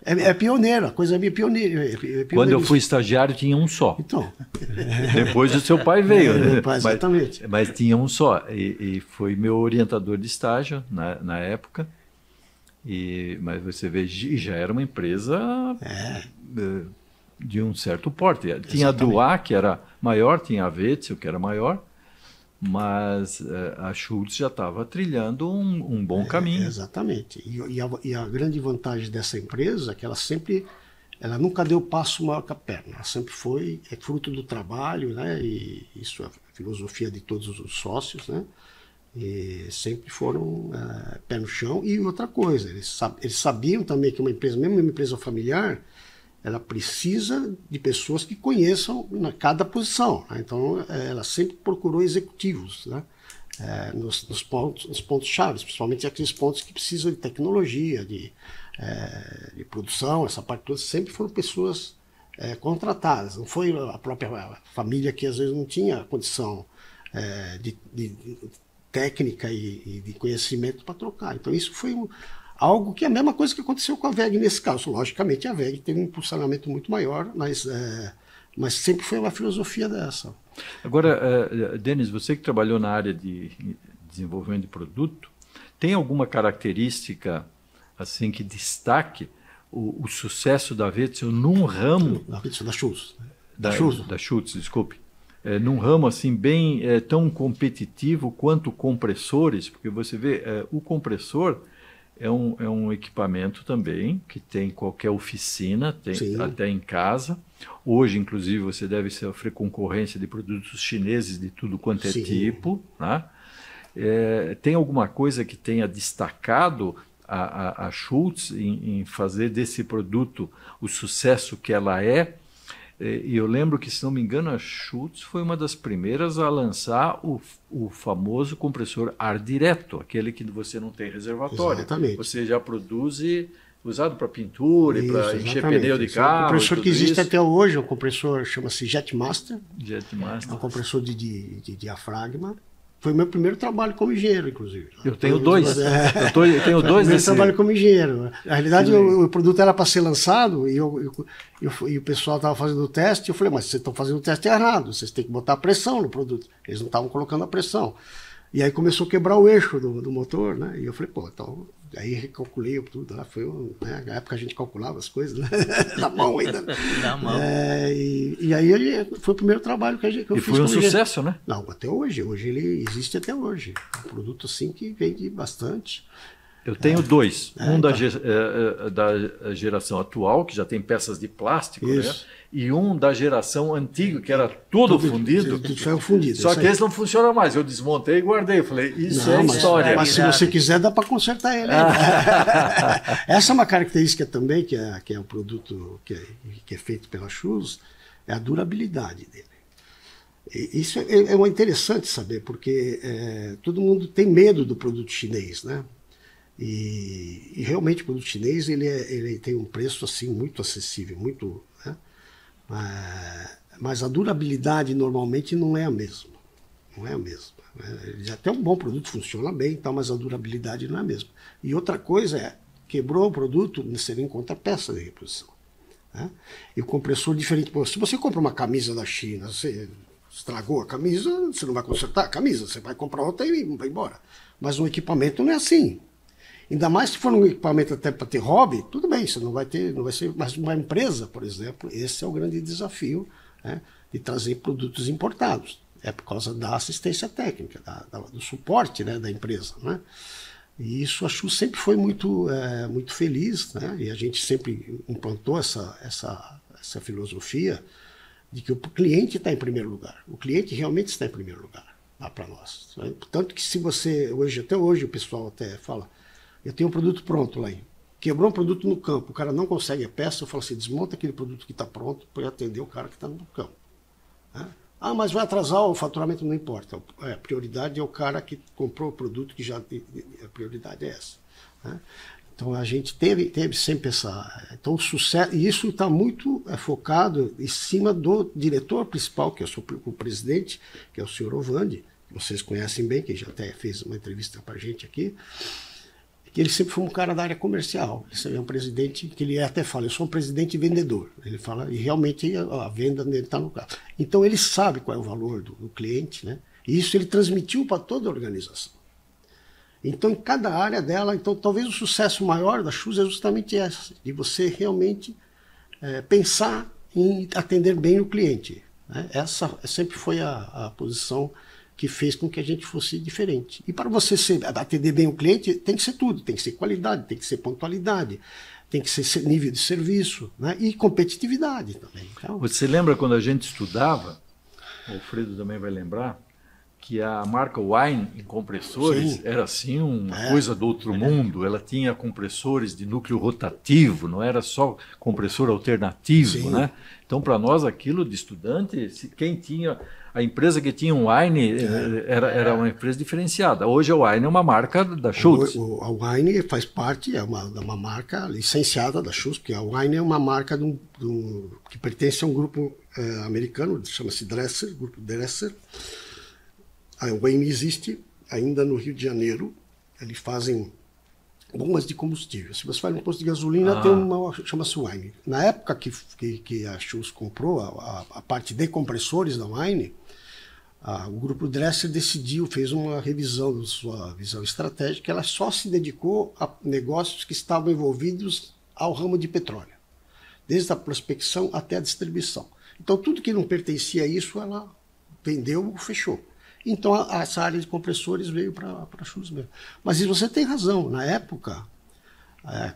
É pioneiro, a coisa é meio pioneira. Quando eu fui estagiário tinha um só. Então... Depois o seu pai veio, né? Exatamente. Mas tinha um só. E foi meu orientador de estágio na época. Mas você vê, já era uma empresa de um certo porte. Tinha a Duá, que era maior, tinha a Wetzel, que era maior. Mas a Schultz já estava trilhando um bom caminho. Exatamente. E a grande vantagem dessa empresa é que ela nunca deu passo maior que a perna. Ela sempre foi fruto do trabalho, né? E isso é a filosofia de todos os sócios, né? E sempre foram pé no chão. E outra coisa, eles sabiam também que uma empresa, mesmo uma empresa familiar, ela precisa de pessoas que conheçam cada posição, né? Então, ela sempre procurou executivos, né? Nos pontos chaves, principalmente aqueles pontos que precisam de tecnologia, de produção, essa parte toda, sempre foram pessoas contratadas. Não foi a própria família que às vezes não tinha condição de técnica e de conhecimento para trocar. Então, isso foi algo que é a mesma coisa que aconteceu com a VEG nesse caso. Logicamente, a VEG teve um impulsionamento muito maior, mas sempre foi uma filosofia dessa. Agora, Denis, você que trabalhou na área de desenvolvimento de produto, tem alguma característica assim que destaque o sucesso da Wetzel num ramo... Da Schultz. Da Schultz, desculpe. Num ramo assim bem tão competitivo quanto compressores, porque você vê, o compressor... É um equipamento também que tem qualquer oficina, tem até em casa. Hoje, inclusive, você deve sofrer concorrência de produtos chineses de tudo quanto é tipo. Né? Tem alguma coisa que tenha destacado a Schultz em fazer desse produto o sucesso que ela é? E eu lembro que, se não me engano, a Schultz foi uma das primeiras a lançar o famoso compressor ar direto, aquele que você não tem reservatório. Exatamente. Você já produz usado para pintura e para encher pneu de carro. O compressor que existe até hoje, o compressor chama-se Jetmaster. Jetmaster. É um compressor de diafragma. Foi o meu primeiro trabalho como engenheiro, inclusive. Eu tenho dois. Eu tenho dois desse trabalho como engenheiro. Na realidade, o produto era para ser lançado e o pessoal estava fazendo o teste. Eu falei, mas vocês estão fazendo o teste errado. Vocês têm que botar pressão no produto. Eles não estavam colocando a pressão. E aí começou a quebrar o eixo do motor, né? E eu falei, então... Aí recalculei tudo lá, né? Na época a gente calculava as coisas, né? Na mão ainda. Na mão. E aí foi o primeiro trabalho que eu fiz. E foi um sucesso, né? Não, até hoje. Hoje ele existe até hoje. É um produto assim que vende bastante. Eu tenho dois. Da geração atual, que já tem peças de plástico, né? E um da geração antiga, que era todo fundido. Fundido. Só que esse não funciona mais. Eu desmontei e guardei. Eu falei, isso é história. Mas se você quiser, dá para consertar ele. Essa é uma característica também, que é um produto que é feito pela Schultz, é a durabilidade dele. Isso é interessante saber, porque todo mundo tem medo do produto chinês, né? E realmente o produto chinês ele tem um preço assim muito acessível, muito, né? Mas a durabilidade normalmente não é a mesma. Não é a mesma. Ele até um bom produto, funciona bem, mas a durabilidade não é a mesma. E outra coisa quebrou o produto, você não encontra peça de reposição, né? E o compressor diferente. Se você compra uma camisa da China, você estragou a camisa, você não vai consertar a camisa, você vai comprar outra e vai embora. Mas um equipamento não é assim. Ainda mais se for um equipamento até para ter hobby, tudo bem, você não vai ser, mas uma empresa, por exemplo, esse é o grande desafio, né, de trazer produtos importados. É por causa da assistência técnica, do suporte, né, da empresa, né? E isso a Schultz sempre foi muito feliz, né? E a gente sempre implantou essa filosofia de que o cliente está em primeiro lugar. O cliente realmente está em primeiro lugar lá para nós. Tanto que se você, até hoje o pessoal até fala, eu tenho um produto pronto lá, quebrou um produto no campo, o cara não consegue a peça, eu falo assim, desmonta aquele produto que está pronto para atender o cara que está no campo. Né? Ah, mas vai atrasar o faturamento, não importa. A prioridade é o cara que comprou o produto, que já a prioridade é essa. Né? Então a gente teve sempre essa... Então o sucesso, e isso está muito focado em cima do diretor principal, que é o presidente, que é o senhor Ovandi. vocês conhecem bem, que já até fez uma entrevista para a gente aqui, que ele sempre foi um cara da área comercial. Ele é um presidente que ele até fala, eu sou um presidente vendedor. Ele fala, e realmente a venda dele está no carro. Então ele sabe qual é o valor do cliente, né? E isso ele transmitiu para toda a organização. Então, em cada área dela, então talvez o sucesso maior da Schultz é justamente esse, de você realmente pensar em atender bem o cliente. Né? Essa sempre foi a posição que fez com que a gente fosse diferente. E para você atender bem o cliente, tem que ser tudo. Tem que ser qualidade, tem que ser pontualidade, tem que ser nível de serviço, né? E competitividade também. Então, você lembra quando a gente estudava, o Alfredo também vai lembrar, que a marca Wine em compressores era assim uma coisa do outro mundo. Ela tinha compressores de núcleo rotativo, não era só compressor alternativo, né? Então, para nós, aquilo de estudante, quem tinha... A empresa que tinha um Wine era uma empresa diferenciada. Hoje a Wine é uma marca da Schultz. A Wine faz parte, é uma marca licenciada da Schultz, porque a Wine é uma marca que pertence a um grupo americano, chama-se Dresser, grupo Dresser. A Wine existe ainda no Rio de Janeiro. Eles fazem bombas de combustível. Se você vai no posto de gasolina, tem uma chama-se Wine. Na época que a Schultz comprou a parte de compressores da Wine, o grupo Dresser fez uma revisão da sua visão estratégica. Ela só se dedicou a negócios que estavam envolvidos ao ramo de petróleo, desde a prospecção até a distribuição. Então, tudo que não pertencia a isso, ela vendeu ou fechou. Então, essa área de compressores veio para a Schultz mesmo. Mas você tem razão, na época,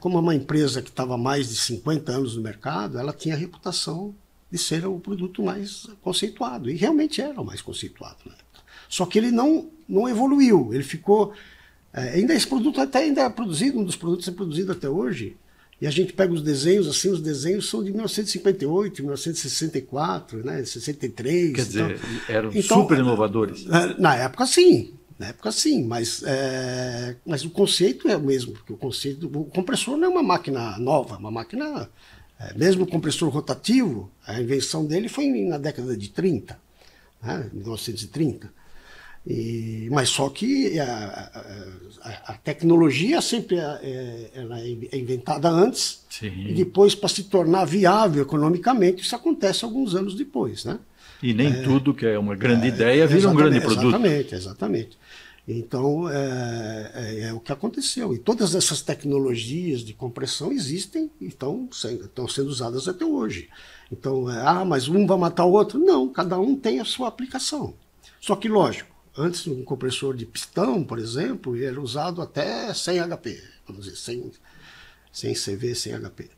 como é uma empresa que estava há mais de 50 anos no mercado, ela tinha a reputação de ser o produto mais conceituado. E realmente era o mais conceituado na época. Só que ele não evoluiu, ele ficou... ainda esse produto ainda é produzido, um dos produtos é produzido até hoje. E a gente pega os desenhos, assim, os desenhos são de 1958, 1964, né, 63. Quer dizer, eram super inovadores. Na época, sim. Mas o conceito é o mesmo, porque o compressor não é uma máquina nova, uma máquina... mesmo o compressor rotativo, a invenção dele foi na década de 30, né, 1930. Mas só que a tecnologia sempre ela é inventada antes. Sim. E depois, para se tornar viável economicamente, isso acontece alguns anos depois, né? E nem tudo que é uma grande ideia vira um grande produto. Exatamente. Então, é o que aconteceu. E todas essas tecnologias de compressão existem e estão sendo usadas até hoje. Então, mas um vai matar o outro? Não, cada um tem a sua aplicação. Só que, lógico, antes um compressor de pistão, por exemplo, ele era usado até 100 HP, vamos dizer, 100 CV, 100 HP.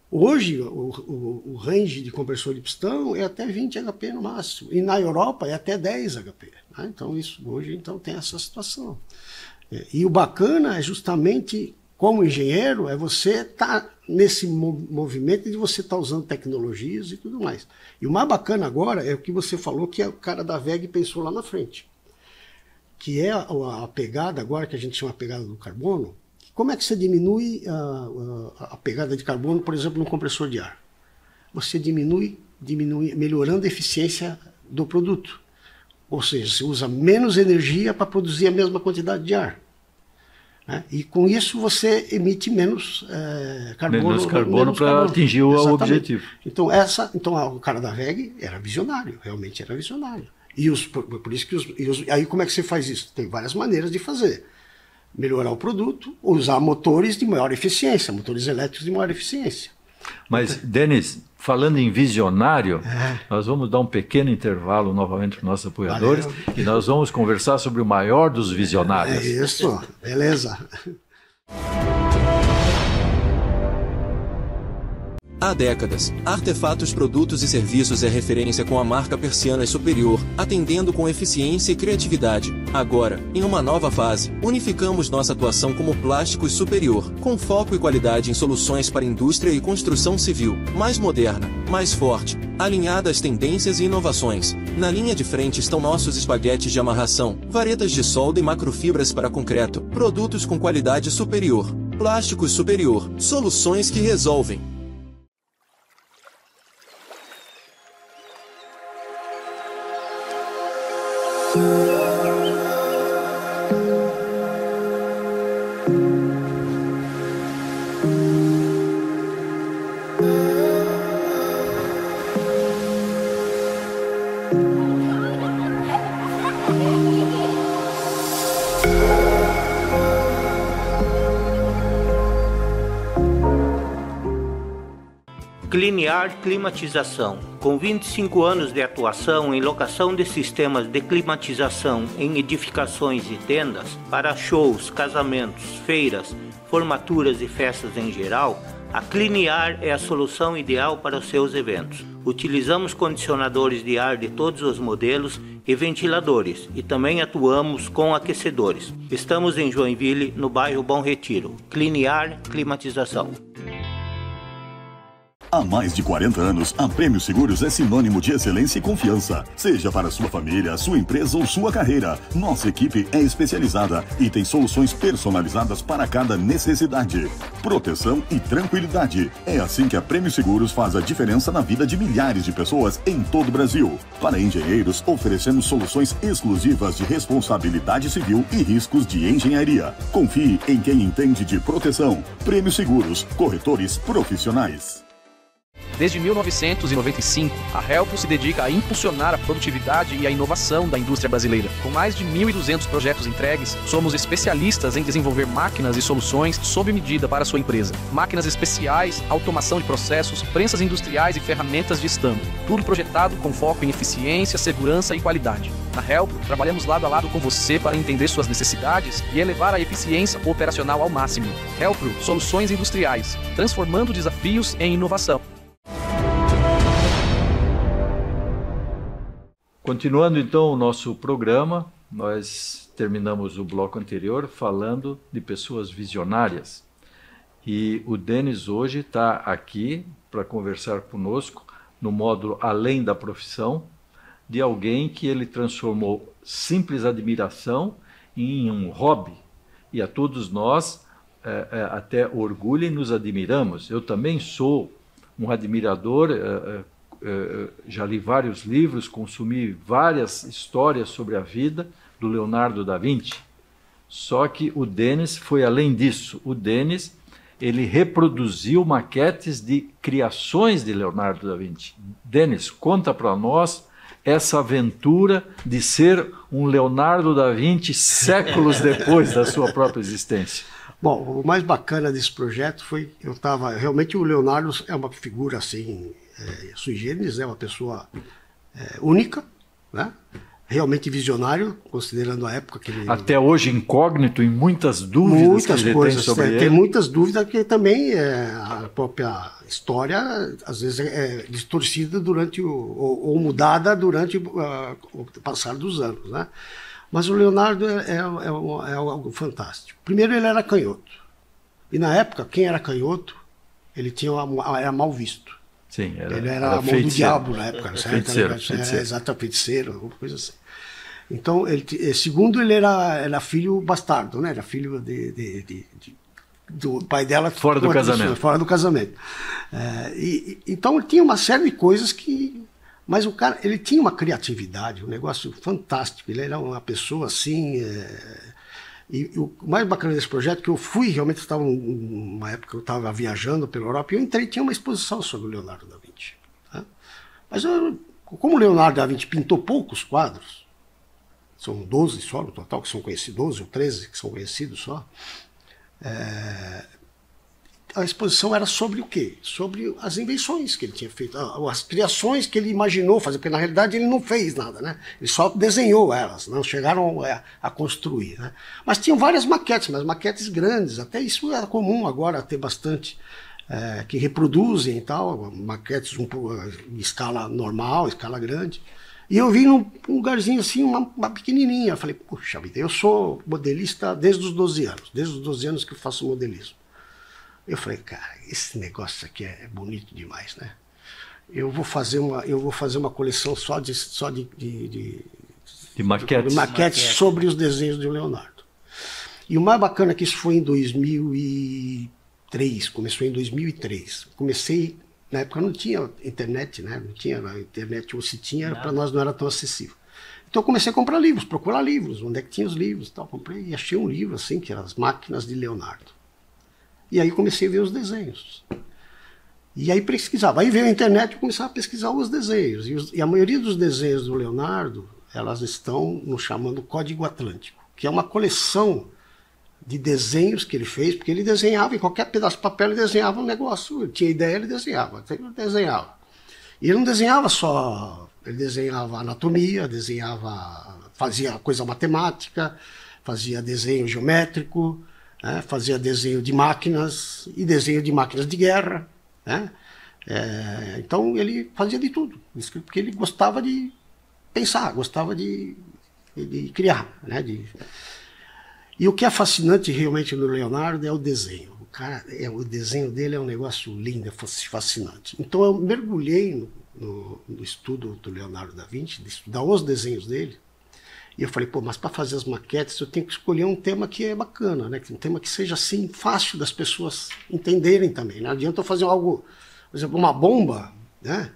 Hoje, o range de compressor de pistão é até 20 HP no máximo. E na Europa é até 10 HP. Né? Então, hoje tem essa situação. E o bacana é justamente, como engenheiro, é você estar nesse movimento de você estar usando tecnologias e tudo mais. E o mais bacana agora é o que você falou, que o cara da VEG pensou lá na frente. Que é a pegada, agora que a gente chama a pegada do carbono. Como é que você diminui a pegada de carbono, por exemplo, no compressor de ar? Você diminui melhorando a eficiência do produto. Ou seja, você usa menos energia para produzir a mesma quantidade de ar. Né? E com isso você emite menos carbono. Menos carbono para atingir o objetivo. Então, o cara da VEG era visionário, realmente era visionário. Por isso que aí como é que você faz isso? Tem várias maneiras de fazer. Melhorar o produto, usar motores de maior eficiência, motores elétricos de maior eficiência. Mas, Denis, falando em visionário, nós vamos dar um pequeno intervalo novamente para os nossos apoiadores e nós vamos conversar sobre o maior dos visionários. É isso, beleza. Há décadas, Artefatos Produtos e Serviços é referência com a marca Persianas Superior, atendendo com eficiência e criatividade. Agora, em uma nova fase, unificamos nossa atuação como Plásticos Superior, com foco e qualidade em soluções para indústria e construção civil, mais moderna, mais forte, alinhada às tendências e inovações. Na linha de frente estão nossos espaguetes de amarração, varetas de solda e macrofibras para concreto, produtos com qualidade superior. Plásticos Superior, soluções que resolvem. Cliniar Climatização. Com 25 anos de atuação em locação de sistemas de climatização em edificações e tendas para shows, casamentos, feiras, formaturas e festas em geral, a Cliniar é a solução ideal para os seus eventos. Utilizamos condicionadores de ar de todos os modelos e ventiladores, e também atuamos com aquecedores. Estamos em Joinville, no bairro Bom Retiro. Cliniar Climatização. Há mais de 40 anos, a Prêmio Seguros é sinônimo de excelência e confiança. Seja para sua família, sua empresa ou sua carreira, nossa equipe é especializada e tem soluções personalizadas para cada necessidade. Proteção e tranquilidade. É assim que a Prêmio Seguros faz a diferença na vida de milhares de pessoas em todo o Brasil. Para engenheiros, oferecemos soluções exclusivas de responsabilidade civil e riscos de engenharia. Confie em quem entende de proteção. Prêmio Seguros, corretores profissionais. Desde 1995, a Helpo se dedica a impulsionar a produtividade e a inovação da indústria brasileira. Com mais de 1.200 projetos entregues, somos especialistas em desenvolver máquinas e soluções sob medida para a sua empresa. Máquinas especiais, automação de processos, prensas industriais e ferramentas de estampo. Tudo projetado com foco em eficiência, segurança e qualidade. Na Helpo, trabalhamos lado a lado com você para entender suas necessidades e elevar a eficiência operacional ao máximo. Helpo, soluções industriais, transformando desafios em inovação. Continuando então o nosso programa, nós terminamos o bloco anterior falando de pessoas visionárias. E o Denis hoje está aqui para conversar conosco no módulo Além da Profissão, de alguém que ele transformou simples admiração em um hobby. E a todos nós até orgulho e nos admiramos. Eu também sou um admirador, já li vários livros, consumi várias histórias sobre a vida do Leonardo da Vinci. Só que o Denis foi além disso. O Denis, ele reproduziu maquetes de criações de Leonardo da Vinci. Denis, conta para nós essa aventura de ser um Leonardo da Vinci séculos depois da sua própria existência. Bom, o mais bacana desse projeto foi que realmente o Leonardo é uma figura assim, sui generis, é uma pessoa única, né? Realmente visionário, considerando a época que ele... Até hoje incógnito em muitas dúvidas que ele tem sobre ele. Tem muitas dúvidas, porque também a própria história, às vezes, é distorcida durante ou mudada durante o passar dos anos, né? Mas o Leonardo é algo fantástico. Primeiro, ele era canhoto. E na época, quem era canhoto, ele era mal visto. Sim, ele era a mão do diabo na época. Feiticeiro. Exato, feiticeiro, alguma coisa assim. Então, segundo, ele era filho bastardo, né? Era filho do pai dela. Fora do casamento. Fora do casamento. Então, ele tinha uma série de coisas que... Mas o cara, ele tinha uma criatividade, um negócio fantástico. Ele era uma pessoa assim... E o mais bacana desse projeto é que eu fui, realmente estava numa época que eu estava viajando pela Europa, e eu entrei, tinha uma exposição sobre o Leonardo da Vinci. Tá? Mas como o Leonardo da Vinci pintou poucos quadros, são 12 só no total que são conhecidos, 12 ou 13 que são conhecidos só, a exposição era sobre o quê? Sobre as invenções que ele tinha feito, as criações que ele imaginou fazer, porque na realidade ele não fez nada, né? Ele só desenhou elas, não chegaram a construir, né? Mas tinham várias maquetes, mas maquetes grandes, até isso era comum agora ter bastante, que reproduzem e tal, maquetes em escala normal, escala grande. E eu vi num lugarzinho assim, uma pequenininha, eu falei, puxa vida, eu sou modelista desde os 12 anos, desde os 12 anos que eu faço modelismo. Eu falei, cara, esse negócio aqui é bonito demais, né? Eu vou fazer uma coleção só de maquetes sobre os desenhos de Leonardo. E o mais bacana é que isso foi em 2003, começou em 2003. Comecei, na época não tinha internet, né? Não tinha a internet, ou se tinha, para nós não era tão acessível. Então eu comecei a comprar livros, procurar livros, onde é que tinha os livros e tal. Comprei e achei um livro assim, que era As Máquinas de Leonardo. E aí comecei a ver os desenhos. E aí pesquisava. Aí veio a internet e comecei a pesquisar os desenhos. E a maioria dos desenhos do Leonardo, elas estão no chamado Código Atlântico, que é uma coleção de desenhos que ele fez, porque ele desenhava em qualquer pedaço de papel, ele desenhava um negócio, ele tinha ideia, ele desenhava. E ele não desenhava só, ele desenhava anatomia, fazia coisa matemática, fazia desenho geométrico, né, fazia desenho de máquinas e desenho de máquinas de guerra, né? Então ele fazia de tudo, porque ele gostava de pensar, gostava de criar, né? E o que é fascinante realmente no Leonardo é o desenho. O cara, o desenho dele é um negócio lindo, é fascinante. Então eu mergulhei no estudo do Leonardo da Vinci, de estudar os desenhos dele, e eu falei, pô, mas para fazer as maquetes eu tenho que escolher um tema que é bacana, né? Um tema que seja assim fácil das pessoas entenderem também. Não adianta eu fazer algo, por exemplo, uma bomba, né?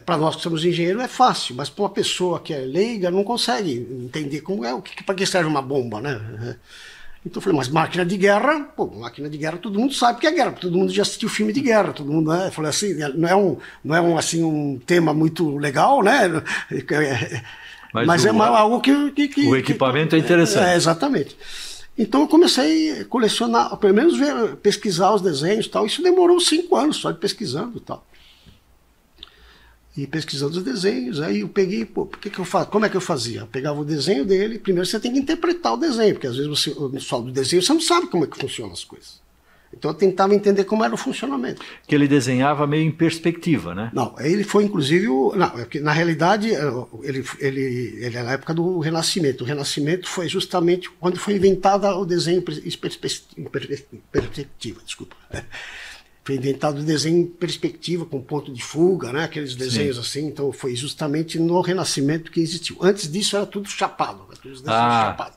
Para nós que somos engenheiros é fácil, mas para uma pessoa que é leiga não consegue entender como é, para que serve uma bomba, né? Então eu falei, mas máquina de guerra, pô, máquina de guerra todo mundo sabe que é guerra, todo mundo já assistiu filme de guerra, todo mundo, né? Eu falei assim, não é assim um tema muito legal, né? Mas é algo que o equipamento é interessante. Exatamente. Então eu comecei a colecionar, pelo menos pesquisar os desenhos e tal. Isso demorou 5 anos só de pesquisando e tal. E pesquisando os desenhos, aí eu peguei, pô, como é que eu fazia? Eu pegava o desenho dele, primeiro você tem que interpretar o desenho, porque às vezes só do desenho você não sabe como é que funcionam as coisas. Então eu tentava entender como era o funcionamento. Que ele desenhava meio em perspectiva, né? Não, ele foi inclusive, na realidade, ele é na época do Renascimento. O Renascimento foi justamente quando foi inventado o desenho em perspectiva, desculpa. Foi inventado o desenho em perspectiva, com ponto de fuga, né? Aqueles desenhos assim. Então foi justamente no Renascimento que existiu. Antes disso era tudo chapado, tudo chapado.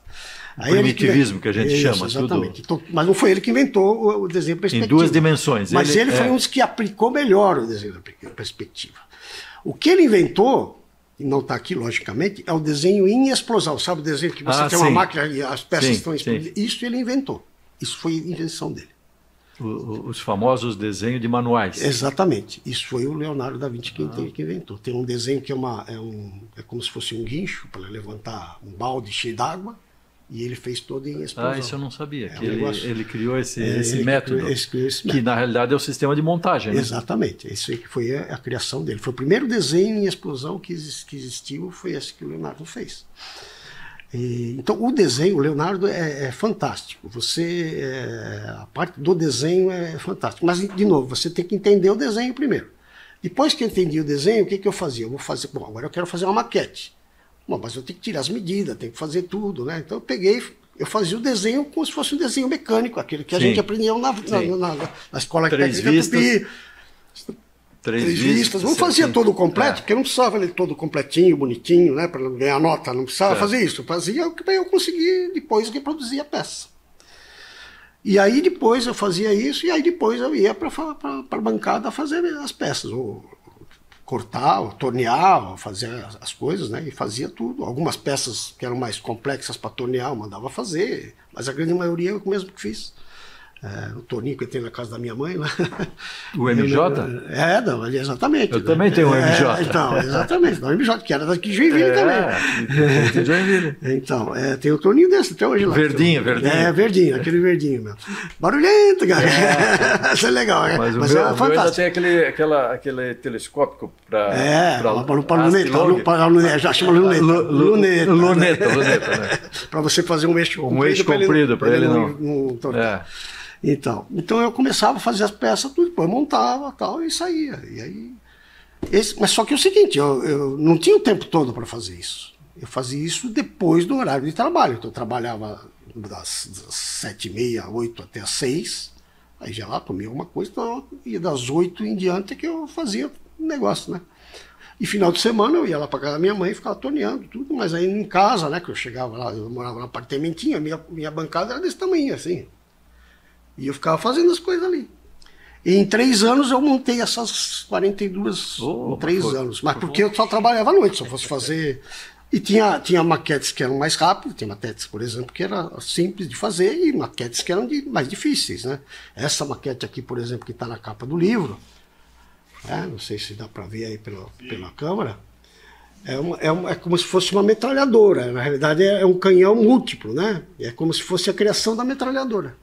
O primitivismo que a gente chama. Exatamente. Tudo. Então, mas não foi ele que inventou o desenho em perspectiva. Em 2 dimensões. Mas ele foi um dos que aplicou melhor o desenho em perspectiva. O que ele inventou, e não está aqui logicamente, é o desenho em explosão. Sabe o desenho que você tem uma máquina e as peças estão explodindo? Isso ele inventou. Isso foi invenção dele. Os famosos desenhos de manuais. Exatamente. Isso foi o Leonardo da Vinci que inventou. Tem um desenho que é como se fosse um guincho para levantar um balde cheio d'água, e ele fez todo em explosão. Isso eu não sabia. Que ele criou esse método, que na realidade é o sistema de montagem. Né? Exatamente. Isso aí que foi a criação dele. Foi o primeiro desenho em explosão que existiu, foi esse que o Leonardo fez. Então o desenho, o Leonardo é fantástico, a parte do desenho é fantástica, mas de novo, você tem que entender o desenho primeiro. Depois que eu entendi o desenho, o que eu fazia? Eu vou fazer, agora eu quero fazer uma maquete. Bom, mas eu tenho que tirar as medidas, tenho que fazer tudo, né? Então eu fazia o desenho como se fosse um desenho mecânico, aquele que a gente aprendeu na escola técnica Tupi. 3 vistas. Não fazia todo completo, porque eu não precisava ele todo completinho, bonitinho, né, para ganhar nota, não precisava fazer isso. Eu fazia o que eu consegui depois reproduzir a peça. E aí depois eu fazia isso, e aí depois eu ia para a bancada fazer as peças, ou cortar, ou tornear, ou fazer as coisas, né, e fazia tudo. Algumas peças que eram mais complexas para tornear eu mandava fazer, mas a grande maioria eu mesmo que fiz. O torninho que eu tenho na casa da minha mãe lá. O MJ? Exatamente. Eu também tenho um MJ. Então, exatamente. O MJ, que era daqui de Joinville também. De Joinville. Então, tem um torninho desse até hoje lá. Verdinho. Verdinho, aquele verdinho mesmo. Barulhento, cara. Isso é legal, né? Mas é fantástico. Ainda tem aquele telescópio para luneta. Já chama luneta. Luneta, né? Para você fazer um eixo comprido para ele não. Então eu começava a fazer as peças, tudo, depois montava tal, e saía. E aí, mas só que é o seguinte, eu não tinha o tempo todo para fazer isso. Eu fazia isso depois do horário de trabalho. Então eu trabalhava das 7h30, 8 até as 6, aí já lá comia alguma coisa, então, e das 8 em diante é que eu fazia um negócio, né? E final de semana eu ia lá para casa da minha mãe e ficava torneando tudo, mas aí em casa, né, que eu chegava lá, eu morava num apartamentinho, minha bancada era desse tamanho, assim. E eu ficava fazendo as coisas ali. E em 3 anos eu montei essas 42, em 3 anos. Mas porque eu só trabalhava à noite, se eu fosse fazer... E tinha maquetes que eram mais rápidas, tem maquetes, por exemplo, que era simples de fazer, e maquetes que eram mais difíceis, né? Essa maquete aqui, por exemplo, que está na capa do livro, não sei se dá para ver aí pela câmera, É como se fosse uma metralhadora. Na realidade é um canhão múltiplo, né? É como se fosse a criação da metralhadora.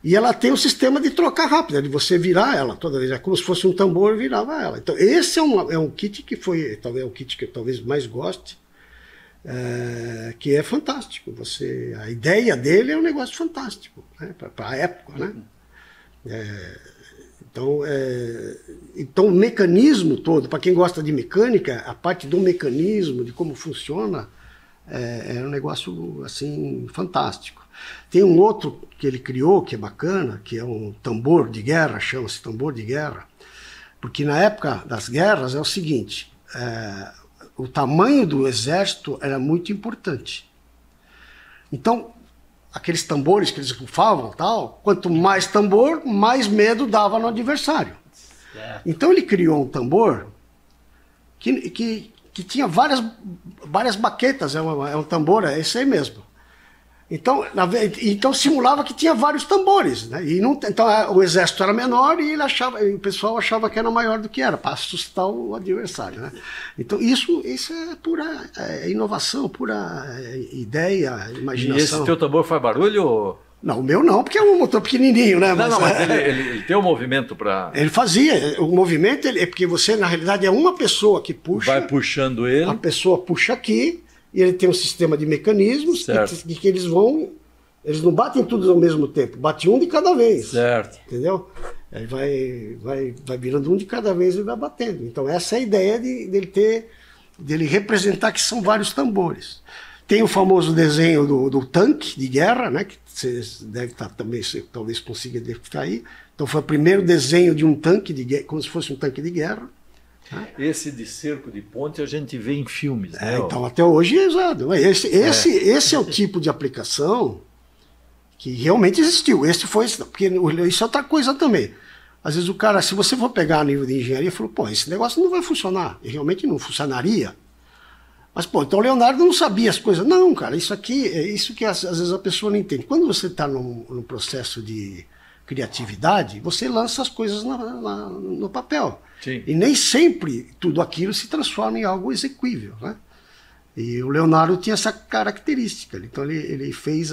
E ela tem um sistema de trocar rápido, de você virar ela toda vez. É como se fosse um tambor, virava ela. Então esse é um kit que foi, talvez o kit que eu talvez mais goste, que é fantástico. A ideia dele é um negócio fantástico, né? Para a época, né? Então o mecanismo todo, para quem gosta de mecânica, a parte do mecanismo, de como funciona, é um negócio assim fantástico. Tem um outro que ele criou que é bacana, que é um tambor de guerra, chama-se tambor de guerra, porque na época das guerras é o seguinte, o tamanho do exército era muito importante. Então aqueles tambores que eles bufavam, tal, quanto mais tambor, mais medo dava no adversário. Então ele criou um tambor que tinha várias baquetas, é um tambor, é esse aí mesmo. Então simulava que tinha vários tambores, né? Então o exército era menor e o pessoal achava que era maior do que era, para assustar o adversário, né? Então isso é pura inovação, pura ideia, imaginação. E esse teu tambor faz barulho? Ou... Não, o meu não, porque é um motor pequenininho, né? Mas ele tem um movimento para... Ele fazia, o movimento é porque você, na realidade, é uma pessoa que puxa... Vai puxando ele. A pessoa puxa aqui... E ele tem um sistema de mecanismos que eles não batem todos ao mesmo tempo, bate um de cada vez. Certo. Entendeu? Aí vai virando um de cada vez e vai batendo. Então essa é a ideia dele representar que são vários tambores. Tem o famoso desenho do tanque de guerra, né? Que você deve estar também, você talvez consiga identificar aí. Então foi o primeiro desenho de um tanque de guerra, como se fosse um tanque de guerra. Esse de cerco de ponte a gente vê em filmes, né? Então até hoje é usado. Esse é o tipo de aplicação que realmente existiu. Porque isso é outra coisa também. Às vezes o cara, se você for pegar a nível de engenharia, falou, pô, esse negócio não vai funcionar. E realmente não funcionaria. Mas, pô, então o Leonardo não sabia as coisas. Não, cara, isso aqui é isso que às vezes a pessoa não entende. Quando você está num processo de criatividade, você lança as coisas no papel. Sim. E nem sempre tudo aquilo se transforma em algo exequível, né? E o Leonardo tinha essa característica. Então ele fez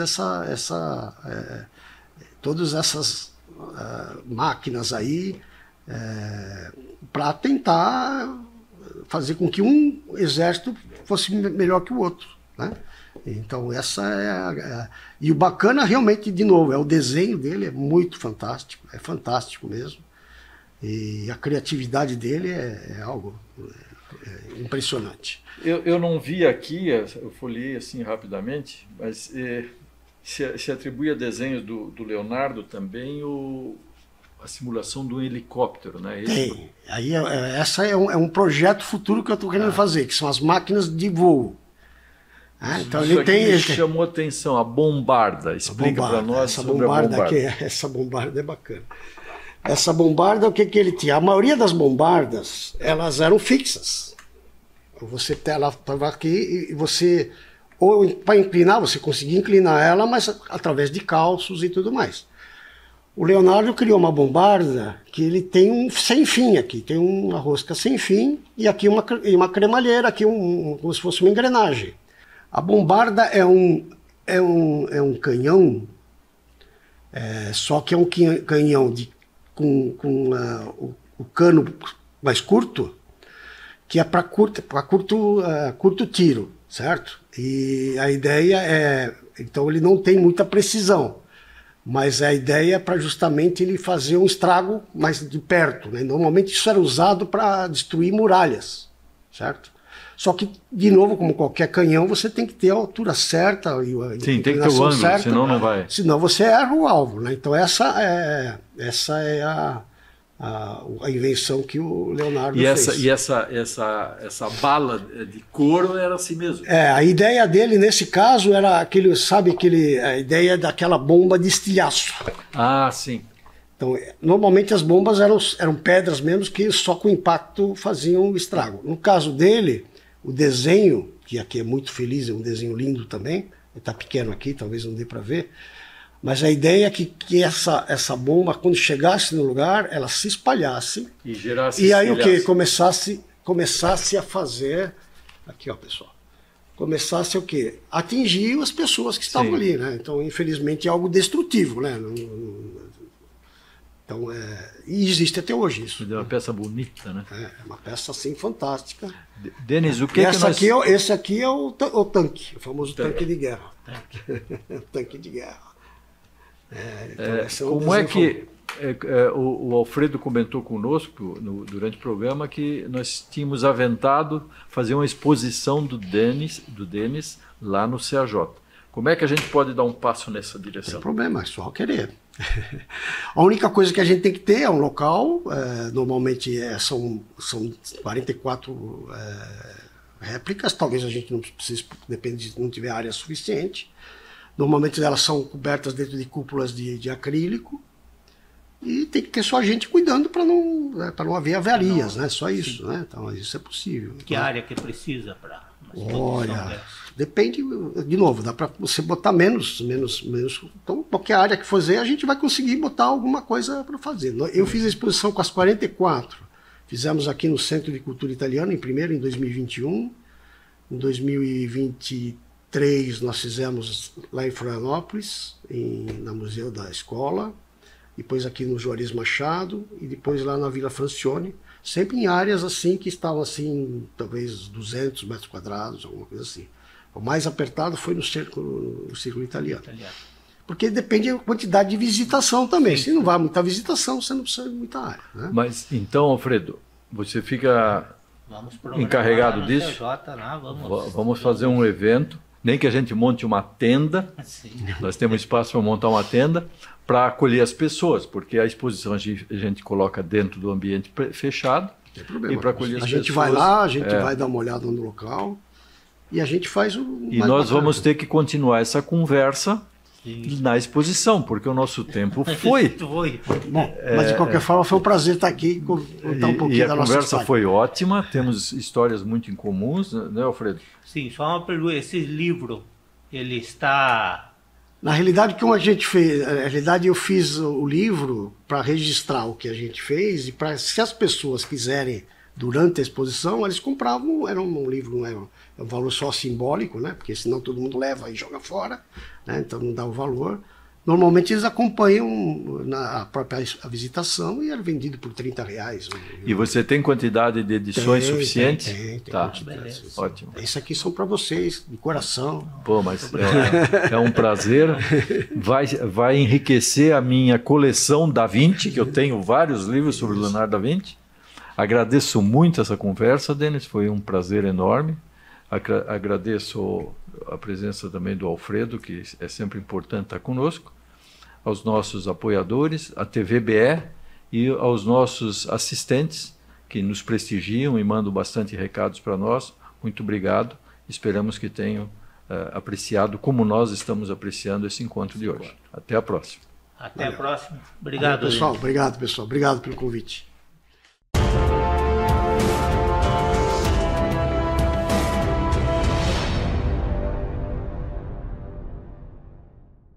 todas essas máquinas aí para tentar fazer com que um exército fosse melhor que o outro, né? Então e o bacana realmente, de novo, é o desenho dele, é muito fantástico, é fantástico mesmo. E a criatividade dele é algo impressionante. Eu não vi aqui, eu folhei assim rapidamente, mas se atribui a desenhos do Leonardo também a simulação de um helicóptero, né? Tem. Aí essa é um projeto futuro que eu estou querendo fazer, que são as máquinas de voo. Então isso me chamou a atenção, a bombarda. Explica para nós sobre a bombarda. Essa bombarda é bacana. Essa bombarda, o que ele tinha? A maioria das bombardas, elas eram fixas. Ela estava aqui e você, ou para inclinar, você conseguia inclinar ela, mas através de calços e tudo mais. O Leonardo criou uma bombarda que ele tem um sem fim aqui, tem uma rosca sem fim e aqui uma cremalheira, aqui como se fosse uma engrenagem. A bombarda é um canhão, só que é um canhão com o cano mais curto, que é para curto tiro, certo? E a ideia então ele não tem muita precisão, mas a ideia é para justamente ele fazer um estrago mais de perto, né? Normalmente isso era usado para destruir muralhas, certo? Só que, de novo, como qualquer canhão, você tem que ter a altura certa e a Sim, tem que ter o ângulo, certa, senão não vai. Senão você erra o alvo, né? Então essa é a invenção que o Leonardo fez. E essa bala de couro era assim mesmo? A ideia dele, nesse caso, era a ideia daquela bomba de estilhaço. Ah, sim. Então, normalmente as bombas eram pedras mesmo, que só com impacto faziam estrago. No caso dele, o desenho, que aqui é muito feliz, é um desenho lindo também, ele está pequeno aqui, talvez não dê para ver, mas a ideia é que essa bomba, quando chegasse no lugar, ela se espalhasse e gerasse e aí o que? Começasse a fazer Aqui, ó, pessoal. Começasse o quê? Atingir as pessoas que estavam ali, né? Então, infelizmente, é algo destrutivo, né? Então, e existe até hoje isso. É uma peça bonita, né? É uma peça, assim, fantástica. Denis, o que esse aqui é o tanque, o famoso tanque de guerra. Tanque de guerra. Então, como é que o Alfredo comentou conosco durante o programa que nós tínhamos aventado fazer uma exposição do Denis lá no CAJ. Como é que a gente pode dar um passo nessa direção? Não tem problema, é só querer. A única coisa que a gente tem que ter é um local, normalmente são 44 réplicas, talvez a gente não precise, depende se não tiver área suficiente. Normalmente elas são cobertas dentro de cúpulas de acrílico e tem que ter só a gente cuidando para não haver avarias, né? Só isso, né? Então isso é possível. Que área que precisa para uma Olha, dessa? depende, de novo, dá para você botar menos. Então, qualquer área que fazer, a gente vai conseguir botar alguma coisa para fazer. Eu fiz a exposição com as 44. Fizemos aqui no Centro de Cultura Italiana, em 2021. Em 2023, nós fizemos lá em Florianópolis, no Museu da Escola. Depois aqui no Juarez Machado. E depois lá na Vila Francione. Sempre em áreas assim que estavam assim, talvez 200 metros quadrados, alguma coisa assim. O mais apertado foi no Círculo Italiano. Porque depende da quantidade de visitação também. Se não vai muita visitação, você não precisa de muita área. Né? Mas então, Alfredo, você fica encarregado disso? CJ, lá, vamos fazer um evento, nem que a gente monte uma tenda. Sim. Nós temos espaço para montar uma tenda para acolher as pessoas, porque a exposição a gente coloca dentro do ambiente fechado. Não tem problema. E para acolher as pessoas. A gente vai lá, a gente vai dar uma olhada no local. E a gente faz o E nós vamos ter que continuar essa conversa na exposição, porque o nosso tempo foi. Bom, mas de qualquer forma foi um prazer estar aqui e contar um pouquinho da nossa história. A conversa foi ótima, temos histórias muito incomuns, né, Alfredo? Sim, só uma pergunta, esse livro, ele está... Na realidade, como a gente fez, na realidade eu fiz o livro para registrar o que a gente fez e para, se as pessoas quiserem, durante a exposição, eles compravam, era um livro, é um valor só simbólico, né? Porque senão todo mundo leva e joga fora, né? Então não dá o valor. Normalmente eles acompanham a própria visitação e era vendido por R$30. E você tem quantidade de edições suficientes? Tem tá. Beleza. Ótimo. Esses aqui são para vocês, de coração. Pô, mas é um prazer. Vai enriquecer a minha coleção Da Vinci, que eu tenho vários livros sobre Leonardo da Vinci. Agradeço muito essa conversa, Denis, foi um prazer enorme. Agradeço a presença também do Alfredo, que é sempre importante estar conosco, aos nossos apoiadores, à TVBE e aos nossos assistentes que nos prestigiam e mandam bastante recados para nós. Muito obrigado. Esperamos que tenham apreciado como nós estamos apreciando esse encontro de hoje. Até a próxima. Até a próxima. Obrigado, pessoal. Obrigado, pessoal. Obrigado pelo convite.